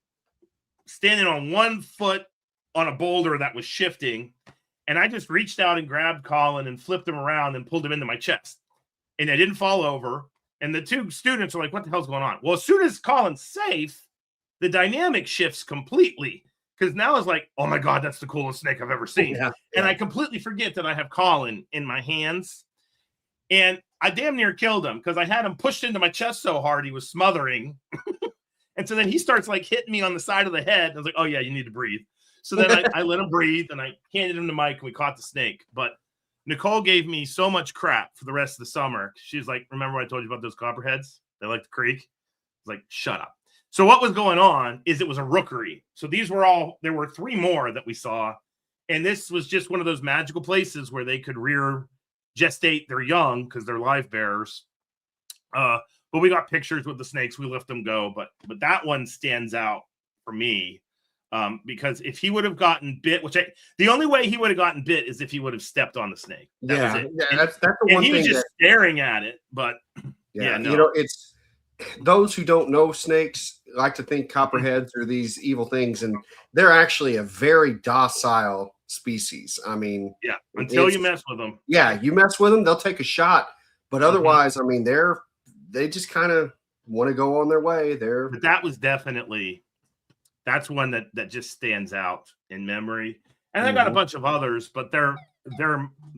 standing on one foot on a boulder that was shifting, and I just reached out and grabbed Colin and flipped him around and pulled him into my chest. And I didn't fall over. And the 2 students are like, what the hell's going on? Well, as soon as Colin's safe, the dynamic shifts completely. Because now it's like, oh my God, that's the coolest snake I've ever seen. Yeah. And I completely forget that I have Colin in my hands. And I damn near killed him because I had him pushed into my chest so hard he was smothering. And so then he starts like hitting me on the side of the head. And I was like, oh yeah, you need to breathe. So then I let him breathe, and I handed him to Mike, and we caught the snake. But Nicole gave me so much crap for the rest of the summer. She's like, remember what I told you about those copperheads? They like the creek. I was like, shut up. So what was going on is it was a rookery. So there were 3 more that we saw. And this was just one of those magical places where they could gestate their young because they're live bearers. But we got pictures with the snakes. We let them go. But that one stands out for me. Because if he would have gotten bit, the only way he would have gotten bit is if he would have stepped on the snake. That's the one thing. He was just staring at it, but no. It's those who don't know snakes like to think copperheads are these evil things, and they're actually a very docile species. I mean, until you mess with them. Yeah, you mess with them, they'll take a shot, but otherwise, I mean, they just kind of want to go on their way. But that was definitely, that's one that just stands out in memory. And I got a bunch of others, but they're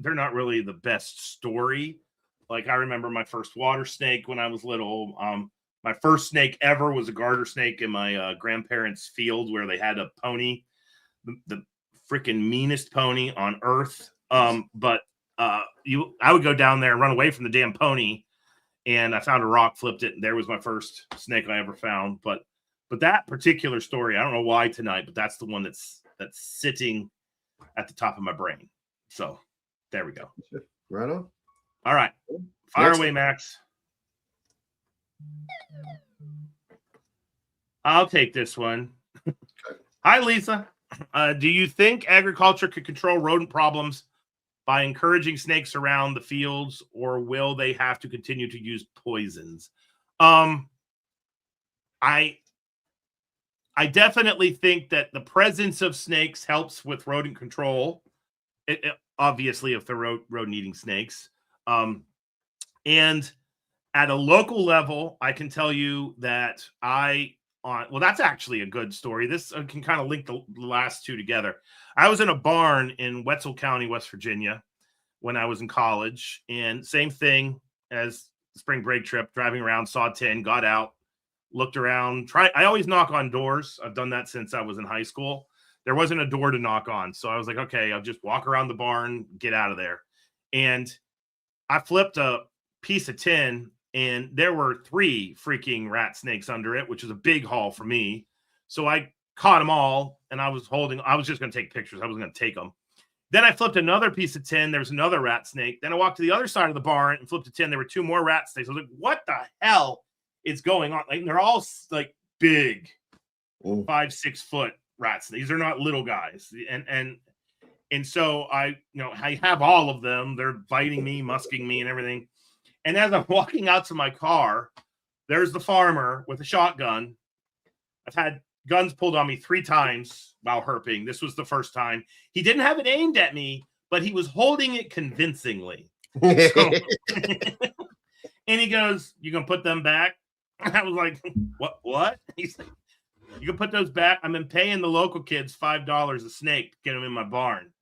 not really the best story. Like I remember my first water snake when I was little. My first snake ever was a garter snake in my grandparents' field where they had a pony, the freaking meanest pony on earth. But I would go down there and run away from the damn pony, and I found a rock, flipped it, and there was my first snake I ever found. But that particular story, I don't know why tonight, but that's the one that's sitting at the top of my brain. So there we go. Right on. All right. Fire away, Max. I'll take this one. Okay. Hi, Lisa. Do you think agriculture could control rodent problems by encouraging snakes around the fields, or will they have to continue to use poisons? I definitely think that the presence of snakes helps with rodent control. Obviously, if they're rodent-eating snakes. And at a local level, I can tell you that well, that's actually a good story. This can kind of link the last two together. I was in a barn in Wetzel County, West Virginia, when I was in college, and same thing as the spring break trip, driving around, saw 10, got out, looked around, I always knock on doors. I've done that since I was in high school. There wasn't a door to knock on. So I was like, okay, I'll just walk around the barn, get out of there. And I flipped a piece of tin, and there were 3 freaking rat snakes under it, which was a big haul for me. So I caught them all, and I was just going to take pictures. I wasn't going to take them. Then I flipped another piece of tin. There was another rat snake. Then I walked to the other side of the barn and flipped a tin. There were 2 more rat snakes. I was like, what the hell is going on? Like, they're all like big, 5-6 foot rats. These are not little guys. And so I have all of them. They're biting me, musking me, and everything. And as I'm walking out to my car, there's the farmer with a shotgun. I've had guns pulled on me 3 times while herping. This was the first time. He didn't have it aimed at me, but he was holding it convincingly. So, and he goes, "You gonna put them back?" I was like, what? He's like, "You can put those back. I've been paying the local kids $5 a snake to get them in my barn."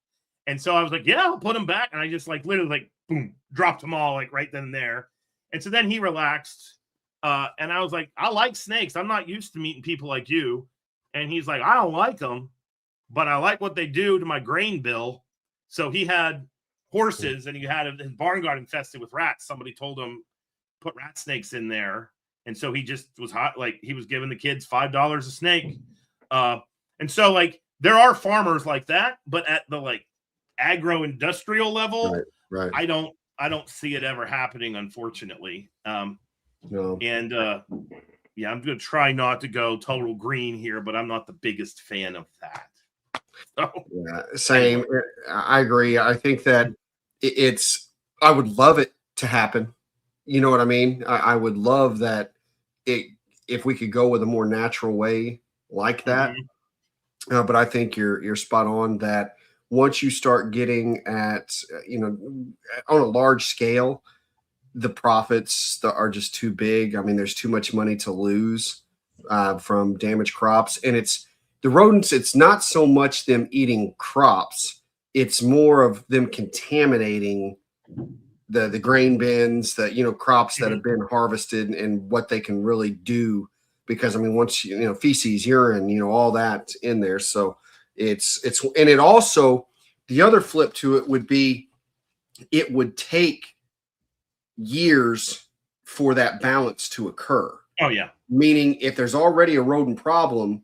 And so I was like, "Yeah, I'll put them back." And I just literally boom, dropped them all right then and there. And so then he relaxed. And I was like, "I like snakes. I'm not used to meeting people like you." And he's like, "I don't like them, but I like what they do to my grain bill." So he had horses, and his barn got infested with rats. Somebody told him put rat snakes in there. And so he just was hot. Like, he was giving the kids $5 a snake. And so there are farmers like that, but at the agro-industrial level, right. I don't see it ever happening, unfortunately. No. And yeah, I'm going to try not to go total green here, but I'm not the biggest fan of that. So, yeah, same. Anyway. I agree. I think that I would love it to happen. You know what I mean? I would love that if we could go with a more natural way like that. But I think you're spot on that once you start getting at, on a large scale, the profits are just too big. I mean, there's too much money to lose from damaged crops. And it's the rodents, it's not so much them eating crops. It's more of them contaminating the grain bins, crops that have been harvested, and what they can really do. Because, I mean, once, feces, urine, all that in there. So and it also, the other flip to it would be, it would take years for that balance to occur. Oh, yeah. Meaning, if there's already a rodent problem,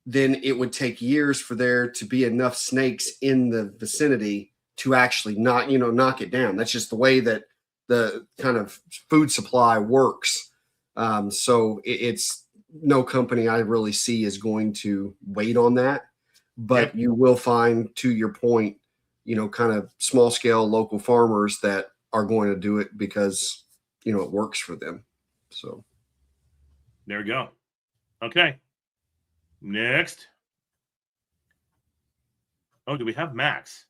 then it would take years for there to be enough snakes in the vicinity to actually knock it down. That's just the way that the kind of food supply works. So it's no company I really see is going to wait on that, but you will find, to your point, kind of small scale local farmers that are going to do it because, it works for them. So there we go. Okay. Next. Oh, do we have Max?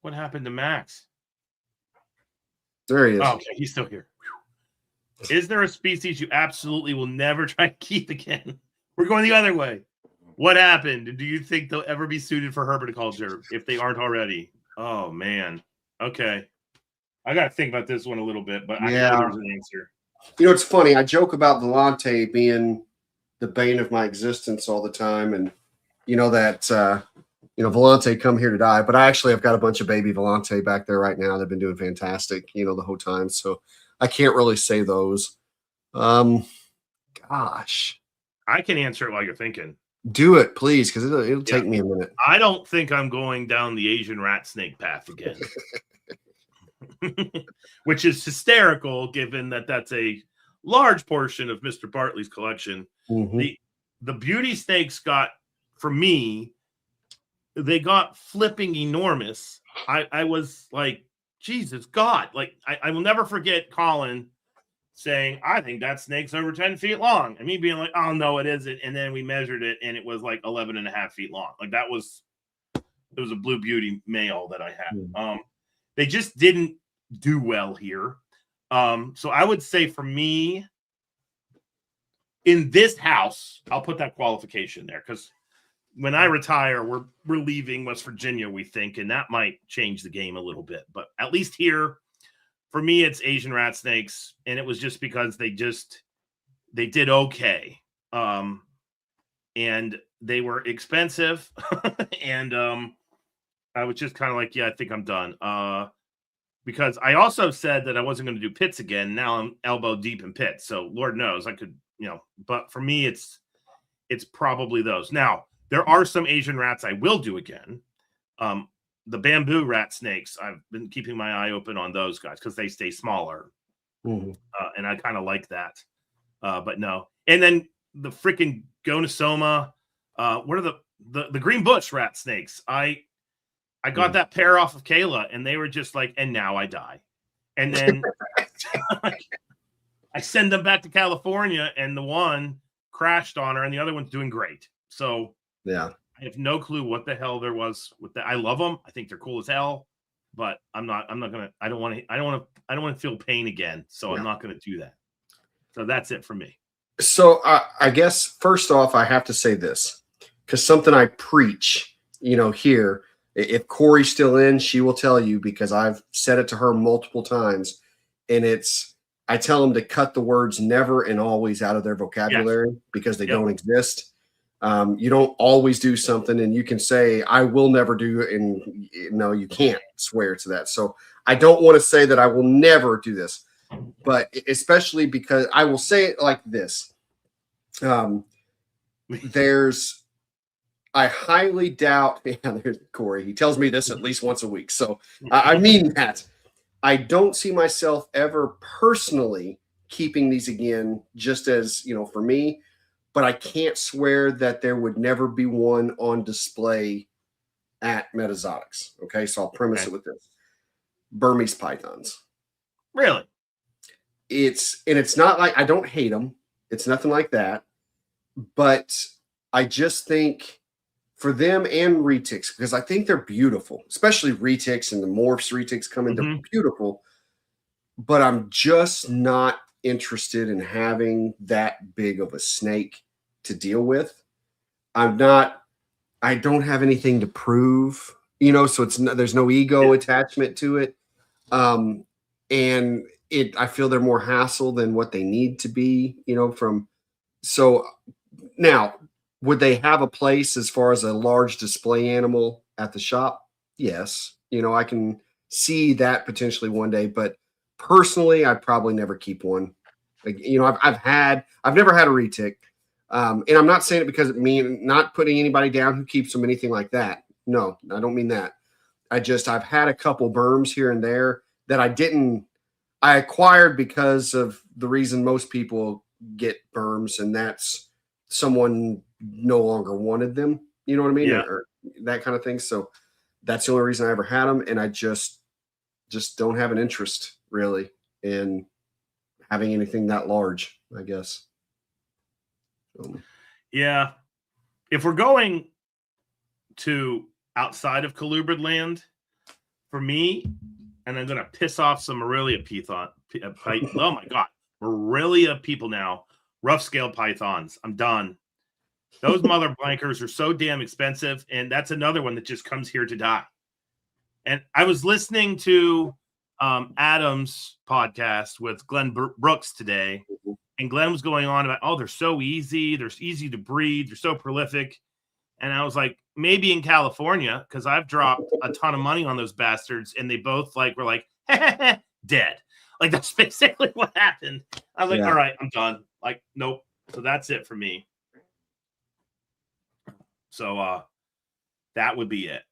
What happened to Max? There he is. Oh, okay, he's still here. Is there a species you absolutely will never try to keep again? We're going the other way. What happened? Do you think they'll ever be suited for herpetoculture if they aren't already? Oh, man. Okay. I got to think about this one a little bit, but I know there's an answer. You know, it's funny. I joke about Volante being the bane of my existence all the time. And, you know, that, Volante come here to die. But I actually have got a bunch of baby Volante back there right now. They've been doing fantastic, the whole time. So I can't really say those. Gosh. I can answer it while you're thinking. Do it, please, because it'll take me a minute. I don't think I'm going down the Asian rat snake path again. Which is hysterical, given that that's a large portion of Mr. Bartley's collection. Mm-hmm. The beauty snakes got, for me, they got flipping enormous. I was like, Jesus God. Like, I will never forget Colin saying, I think that snake's over 10 feet long. And me being like, oh, no, it isn't. And then we measured it, and it was like 11 and a half feet long. Like, it was a blue beauty male that I had. Mm-hmm. They just didn't do well here. So I would say for me, in this house, I'll put that qualification there, because when I retire, we're leaving West Virginia, we think, and that might change the game a little bit. But at least here, for me, it's Asian rat snakes, and it was just because they did okay. And they were expensive, and I was just kind of like, yeah, I think I'm done. Because I also said that I wasn't going to do pits again. Now I'm elbow deep in pits. So Lord knows I could, but for me, it's probably those. Now, there are some Asian rats I will do again. The bamboo rat snakes, I've been keeping my eye open on those guys because they stay smaller. Mm-hmm. And I kind of like that. But no. And then the freaking Gonosoma, what are the green bush rat snakes? I got that pair off of Kayla, and they were just like, and now I die. And then I send them back to California, and the one crashed on her, and the other one's doing great. So yeah, I have no clue what the hell there was with that. I love them. I think they're cool as hell, but I don't want to feel pain again. So I'm not going to do that. So that's it for me. So I guess first off, I have to say this, because something I preach, here. If Corey's still in, she will tell you, because I've said it to her multiple times, and I tell them to cut the words never and always out of their vocabulary, because they don't exist. You don't always do something, and you can say, I will never do it, and no, you can't swear to that. So I don't want to say that I will never do this, but especially because I will say it like this. I highly doubt, there's Corey, he tells me this at least once a week. So I mean that. I don't see myself ever personally keeping these again, just as, for me, but I can't swear that there would never be one on display at Metazotics. Okay. So I'll premise it with this: Burmese pythons. Really? It's not like I don't hate them. It's nothing like that. But I just think, for them and retics, because I think they're beautiful, especially retics and the morphs retics coming. Mm-hmm. They're beautiful, but I'm just not interested in having that big of a snake to deal with. I don't have anything to prove, so there's no ego attachment to it. And I feel they're more hassle than what they need to be, so now, would they have a place as far as a large display animal at the shop? Yes. I can see that potentially one day, but personally, I'd probably never keep one. Like, I've never had a retic. And I'm not saying it because not putting anybody down who keeps them, anything like that. No, I don't mean that. I've had a couple berms here and there that I acquired because of the reason most people get berms, and that's someone no longer wanted them, you know what I mean? Yeah. Or that kind of thing. So that's the only reason I ever had them. And I just don't have an interest really in having anything that large, I guess. Yeah. If we're going to outside of colubrid land, for me, and I'm going to piss off some Aurelia python. Oh my God. Borrelia people now, rough scale pythons. I'm done. Those mother blankers are so damn expensive, and that's another one that just comes here to die. And I was listening to Adam's podcast with Glenn Brooks today, and Glenn was going on about, they're so easy. They're easy to breed. They're so prolific. And I was like, maybe in California, because I've dropped a ton of money on those bastards, and they both were like, dead. Like, that's basically what happened. I was like, all right, I'm done. Like, nope. So that's it for me. So that would be it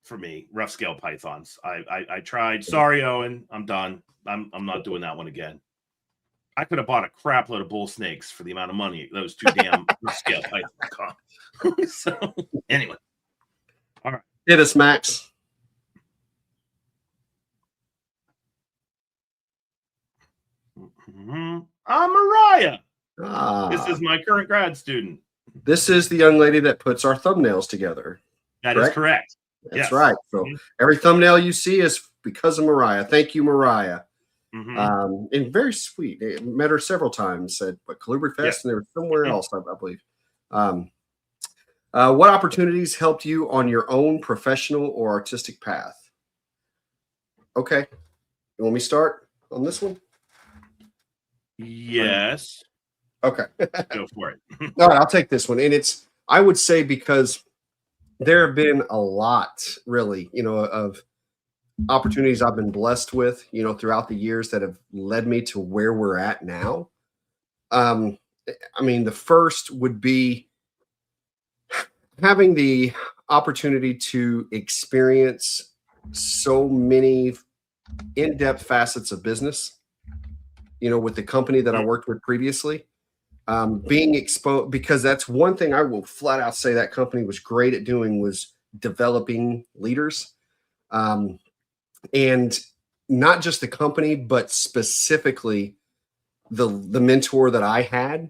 for me. Rough scale pythons. I tried. Sorry, Owen. I'm done. I'm not doing that one again. I could have bought a crap load of bull snakes for the amount of money those two damn rough scale pythons cost. So anyway. All right. Hit us, Max. I'm Mariah. This is my current grad student. This is the young lady that puts our thumbnails together. That is correct. That's right. So every thumbnail you see is because of Mariah. Thank you, Mariah. And very sweet. I met her several times at Colubri Fest, and they were somewhere else, I believe. What opportunities helped you on your own professional or artistic path? Okay. You want me to start on this one? Yes. Okay. Go for it. All right, I'll take this one. And I would say, because there have been a lot, really, of opportunities I've been blessed with, throughout the years that have led me to where we're at now. I mean, the first would be having the opportunity to experience so many in-depth facets of business, with the company that I worked with previously. Being exposed, because that's one thing I will flat out say that company was great at doing, was developing leaders. And not just the company, but specifically the mentor that I had.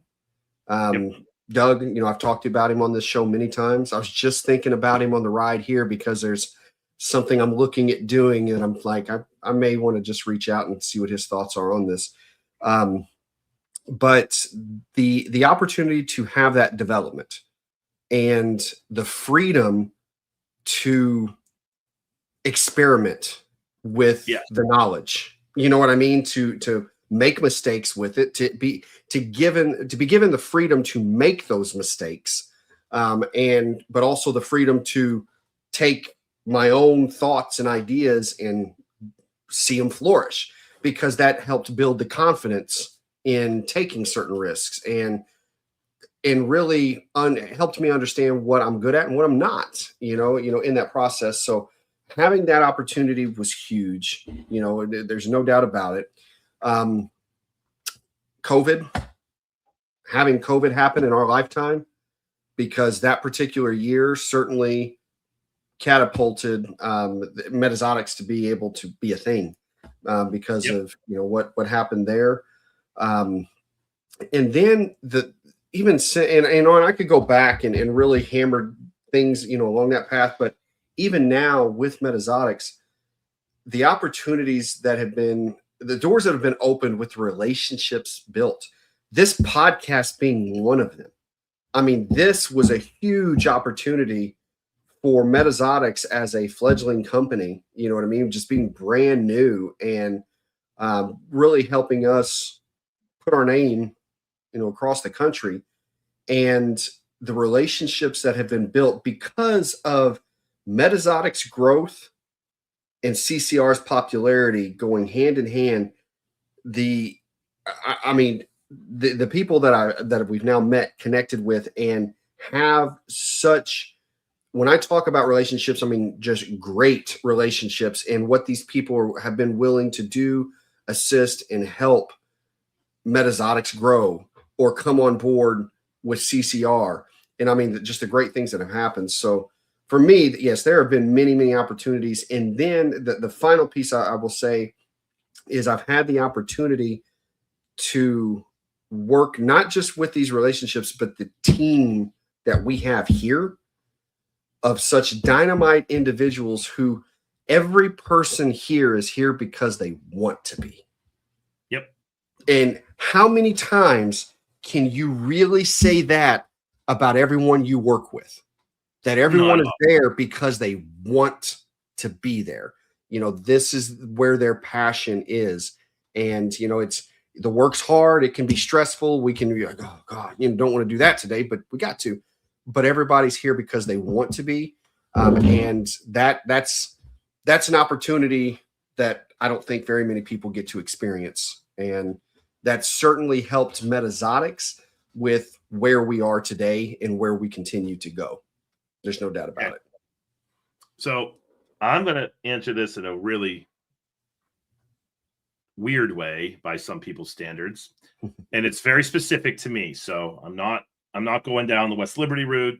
Doug, I've talked about him on this show many times. I was just thinking about him on the ride here, because there's something I'm looking at doing, and I'm like, I may want to just reach out and see what his thoughts are on this. But the opportunity to have that development and the freedom to experiment with the knowledge, you know what I mean? To make mistakes with it, to be given the freedom to make those mistakes, but also the freedom to take my own thoughts and ideas and see them flourish, because that helped build the confidence in taking certain risks, and really helped me understand what I'm good at and what I'm not, in that process. So having that opportunity was huge. There's no doubt about it. Having COVID happen in our lifetime, because that particular year certainly catapulted Metazotics to be able to be a thing, because of what happened there. And then I could go back and really hammer things, along that path. But even now with Metazotics, the opportunities the doors that have been opened with relationships built, this podcast being one of them. I mean, this was a huge opportunity for Metazotics as a fledgling company, you know what I mean? Just being brand new, and really helping us put our name, across the country, and the relationships that have been built because of Metazotics' growth and CCR's popularity going hand in hand. The people that we've now met, connected with, and have such, when I talk about relationships, I mean just great relationships, and what these people have been willing to do, assist, and help Metazotics grow or come on board with CCR. And I mean, just the great things that have happened. So for me, yes, there have been many, many opportunities. And then the final piece I will say is I've had the opportunity to work not just with these relationships, but the team that we have here of such dynamite individuals who every person here is here because they want to be. Yep. And How many times can you really say that about everyone you work with? That everyone is there because they want to be there. This is where their passion is. And, it's the work's hard. It can be stressful. We can be like, oh God, don't want to do that today, but we got to. But everybody's here because they want to be. And that's an opportunity that I don't think very many people get to experience. And that certainly helped Metazotics with where we are today and where we continue to go. There's no doubt about it. So I'm going to answer this in a really weird way by some people's standards. And it's very specific to me. So I'm not going down the West Liberty route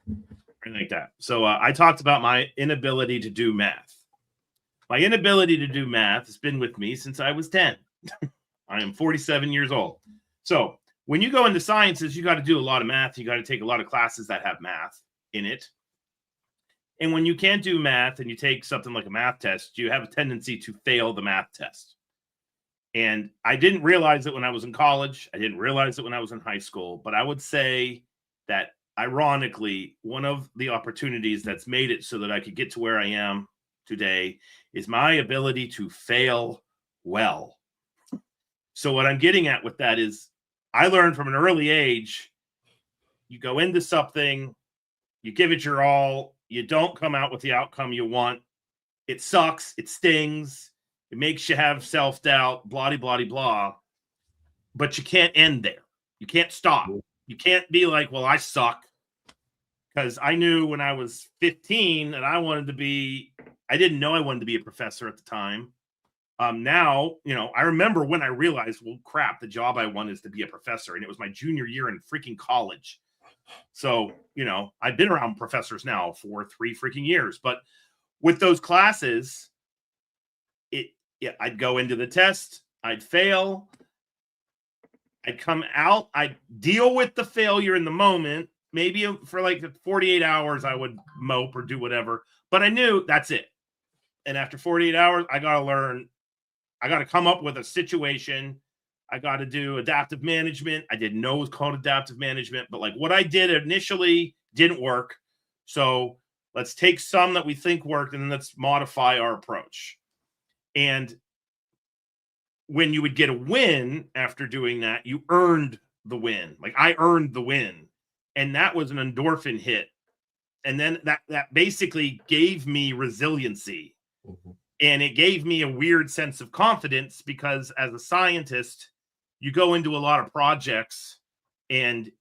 or anything like that. So I talked about my inability to do math. My inability to do math has been with me since I was 10. I am 47 years old. So when you go into sciences, you got to do a lot of math. You got to take a lot of classes that have math in it. And when you can't do math and you take something like a math test, you have a tendency to fail the math test. And I didn't realize it when I was in college. I didn't realize it when I was in high school. But I would say that, ironically, one of the opportunities that's made it so that I could get to where I am today is my ability to fail well. So what I'm getting at with that is I learned from an early age, you go into something, you give it your all, you don't come out with the outcome you want. It sucks. It stings. It makes you have self-doubt, blah, blah, blah. But you can't end there. You can't stop. You can't be like, well, I suck. Because I knew when I was 15 that I didn't know I wanted to be a professor at the time. Now, I remember when I realized, well, crap, the job I want is to be a professor. And it was my junior year in freaking college. So, I've been around professors now for 3 freaking years. But with those classes, I'd go into the test, I'd fail, I'd come out, I'd deal with the failure in the moment. Maybe for like 48 hours, I would mope or do whatever. But I knew that's it. And after 48 hours, I got to learn. I got to come up with a situation. I got to do adaptive management. I didn't know it was called adaptive management, but like what I did initially didn't work. So let's take some that we think worked and then let's modify our approach. And when you would get a win after doing that, you earned the win. Like I earned the win. And that was an endorphin hit. And then that basically gave me resiliency. Mm-hmm. And it gave me a weird sense of confidence because as a scientist, you go into a lot of projects and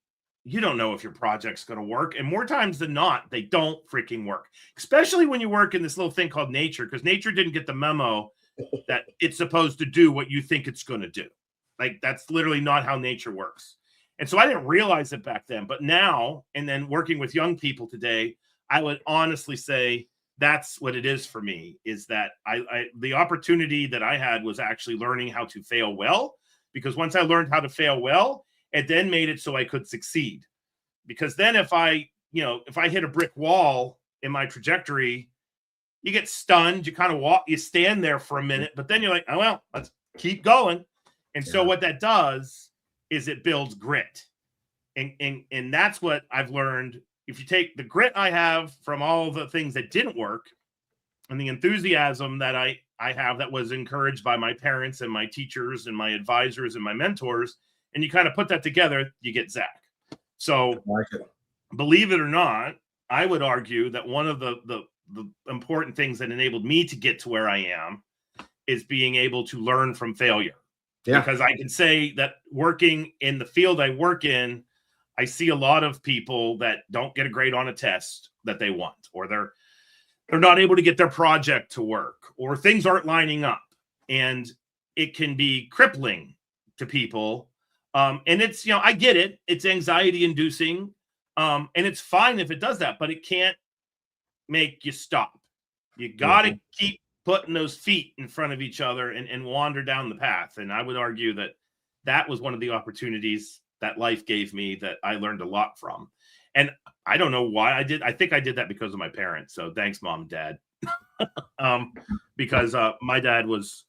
you don't know if your project's going to work. And more times than not, they don't freaking work, especially when you work in this little thing called nature, because nature didn't get the memo that it's supposed to do what you think it's going to do. Like that's literally not how nature works. And so I didn't realize it back then, but now, and then working with young people today, I would honestly say that's what it is for me, is that the opportunity that I had was actually learning how to fail well, because once I learned how to fail well, it then made it so I could succeed. Because then if I hit a brick wall in my trajectory, you get stunned, you kind of you stand there for a minute, but then you're like, oh, well, let's keep going. And so what that does is it builds grit. And that's what I've learned. If you take the grit I have from all the things that didn't work and the enthusiasm that I have that was encouraged by my parents and my teachers and my advisors and my mentors, and you kind of put that together, you get Zac. So believe it or not, I would argue that one of the important things that enabled me to get to where I am is being able to learn from failure. Yeah. Because I can say that working in the field I work in, I see a lot of people that don't get a grade on a test that they want, or they're not able to get their project to work, or things aren't lining up. And it can be crippling to people. And it's, I get it. It's anxiety inducing. And it's fine if it does that, but it can't make you stop. You got to keep putting those feet in front of each other and wander down the path. And I would argue that was one of the opportunities that life gave me that I learned a lot from. And I don't know why I did. I think I did that because of my parents. So thanks, Mom and Dad. Because my dad was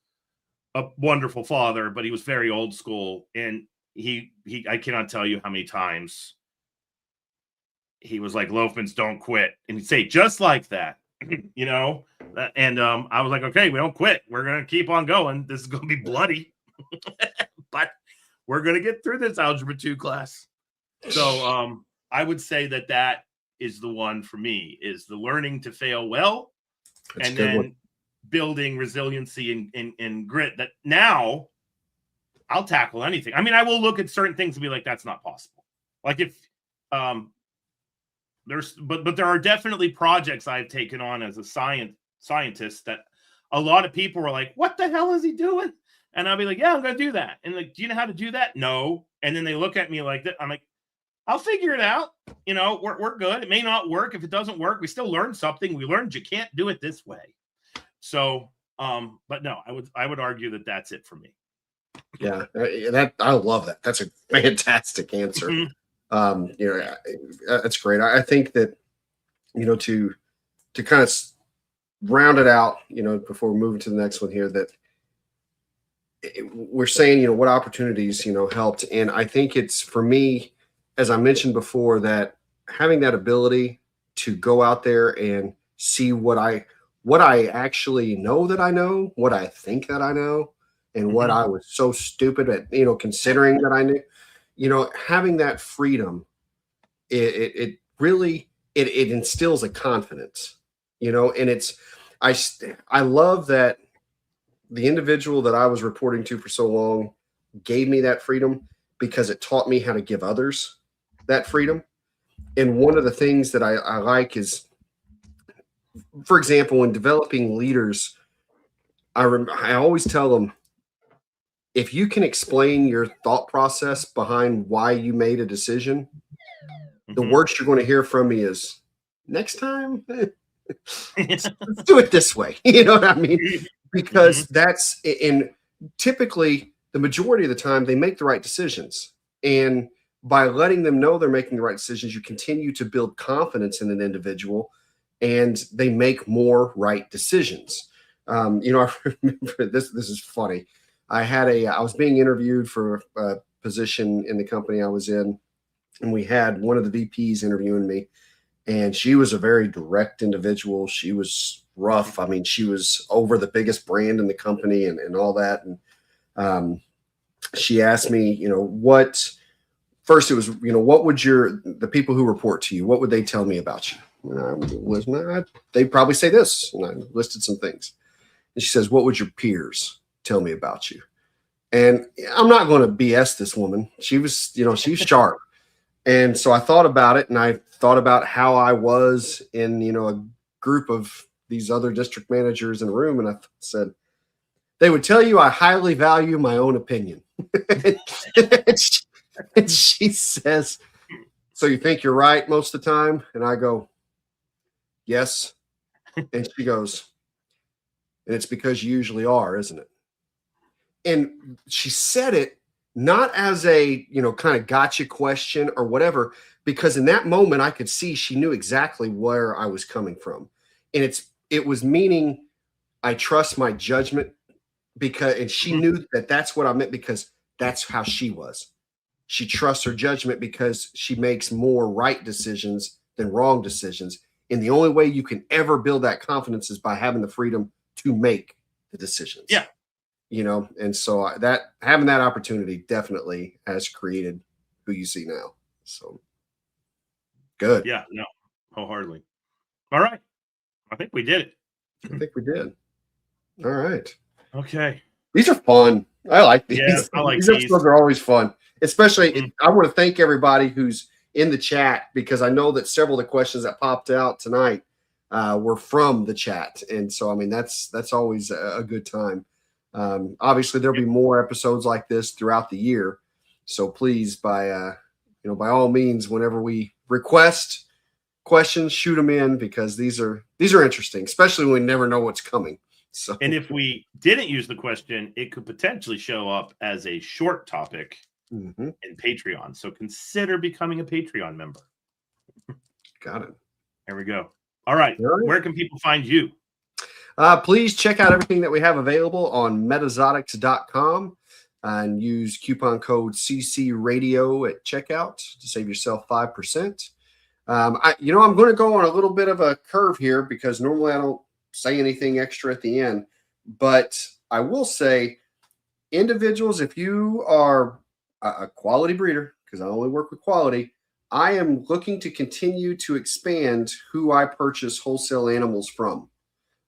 a wonderful father, but he was very old school. And I cannot tell you how many times he was like, Loughman's don't quit. And he'd say, just like that, you know? And I was like, okay, we don't quit. We're going to keep on going. This is going to be bloody, but we're going to get through this Algebra 2 class. So I would say that is the one for me, is the learning to fail well. That's and then building resiliency and grit that now I'll tackle anything. I mean, I will look at certain things and be like, that's not possible. Like if but there are definitely projects I've taken on as a scientist that a lot of people were like, what the hell is he doing? And I'll be like, yeah, I'm going to do that. And like, do you know how to do that? No. And then they look at me like that. I'm like, I'll figure it out. You know, we're good. It may not work. If it doesn't work, we still learn something. We learned you can't do it this way. So, but no, I would argue that that's it for me. Yeah, I love that. That's a fantastic answer. Mm-hmm. You know, that's great. I think that, you know, to kind of round it out, you know, before we move to the next one here, that we're saying, you know, what opportunities, you know, helped. And I think it's, for me, as I mentioned before, that having that ability to go out there and see what I actually know that I know, what I think that I know, and what I was so stupid at, you know, considering that I knew, you know, having that freedom, it really instills a confidence, you know. And I love that the individual that I was reporting to for so long gave me that freedom, because it taught me how to give others that freedom. And one of the things that I like is, for example, when developing leaders, I always tell them, if you can explain your thought process behind why you made a decision, the worst you're going to hear from me is, next time, let's do it this way. You know what I mean? Because that's, and typically the majority of the time they make the right decisions. And by letting them know they're making the right decisions, you continue to build confidence in an individual, and they make more right decisions. You know, I remember this is funny. I was being interviewed for a position in the company I was in, and we had one of the VPs interviewing me, and she was a very direct individual. She was rough. I mean, she was over the biggest brand in the company and all that. And she asked me, you know, first it was, you know, what would the people who report to you, what would they tell me about you? And they'd probably say this, and I listed some things. And she says, what would your peers tell me about you? And I'm not going to BS this woman. She was, you know, she's sharp. And so I thought about it, and I thought about how I was in, you know, a group of these other district managers in a room. And I said, they would tell you I highly value my own opinion. And she says, so you think you're right most of the time? And I go, yes. And she goes, and it's because you usually are, isn't it? And she said it not as a, you know, kind of gotcha question or whatever, because in that moment I could see she knew exactly where I was coming from. And it was meaning I trust my judgment, and she knew that that's what I meant, because that's how she was. She trusts her judgment because she makes more right decisions than wrong decisions. And the only way you can ever build that confidence is by having the freedom to make the decisions. Yeah. You know, and so that having that opportunity definitely has created who you see now. So good. Yeah, no, wholeheartedly. All right. I think we did it. I think we did. All right. Okay. These are fun. I like these. Yeah, I like these episodes are always fun. Especially, I want to thank everybody who's in the chat, because I know that several of the questions that popped out tonight were from the chat. And so, I mean, that's always a good time. Obviously, there'll be more episodes like this throughout the year. So please, by all means, whenever we request questions, shoot them in, because these are interesting, especially when we never know what's coming. So, and if we didn't use the question, it could potentially show up as a short topic in Patreon. So consider becoming a Patreon member. Got it. There we go. All right. Where can people find you? Please check out everything that we have available on Metazotics.com and use coupon code CCRadio at checkout to save yourself 5%. I'm going to go on a little bit of a curve here because normally I don't say anything extra at the end, but I will say, individuals, if you are a quality breeder, because I only work with quality, I am looking to continue to expand who I purchase wholesale animals from.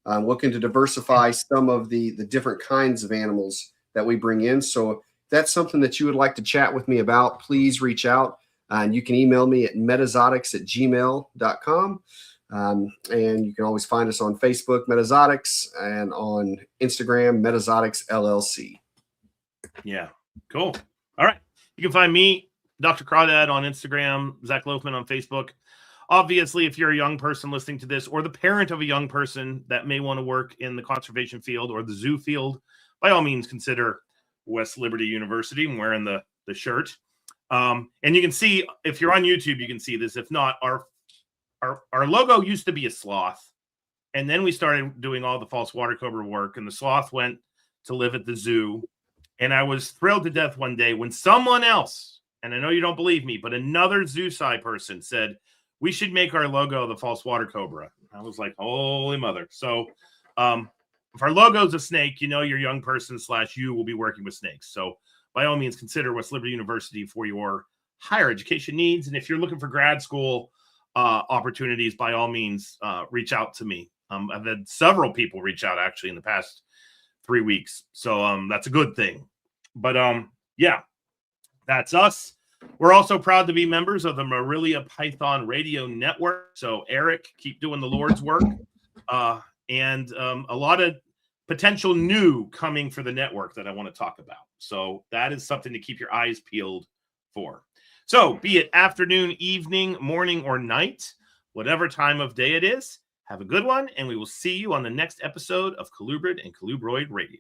I'm looking to diversify some of the different kinds of animals that we bring in. So if that's something that you would like to chat with me about, please reach out. And you can email me at metazotics@gmail.com. And you can always find us on Facebook, Metazotics, and on Instagram, MetazoticsLLC. Yeah, cool. All right. You can find me, Dr. Crawdad, on Instagram, Zac Loughman on Facebook. Obviously, if you're a young person listening to this or the parent of a young person that may want to work in the conservation field or the zoo field, by all means, consider West Liberty University. I'm wearing the shirt. And you can see, if you're on YouTube, you can see this. If not, our logo used to be a sloth. And then we started doing all the false water cobra work, and the sloth went to live at the zoo. And I was thrilled to death one day when someone else, and I know you don't believe me, but another ZooSci person said, we should make our logo the false water cobra. I was like, holy mother. So if our logo's a snake, your young person / you will be working with snakes. So by all means, consider West Liberty University for your higher education needs. And if you're looking for grad school opportunities, by all means, reach out to me. I've had several people reach out actually in the past 3 weeks. So that's a good thing. But yeah, that's us. We're also proud to be members of the Morelia Python Radio Network. So Eric, keep doing the Lord's work. And a lot of potential new coming for the network that I want to talk about. So that is something to keep your eyes peeled for. So be it afternoon, evening, morning, or night, whatever time of day it is, have a good one. And we will see you on the next episode of Colubrid and Colubroid Radio.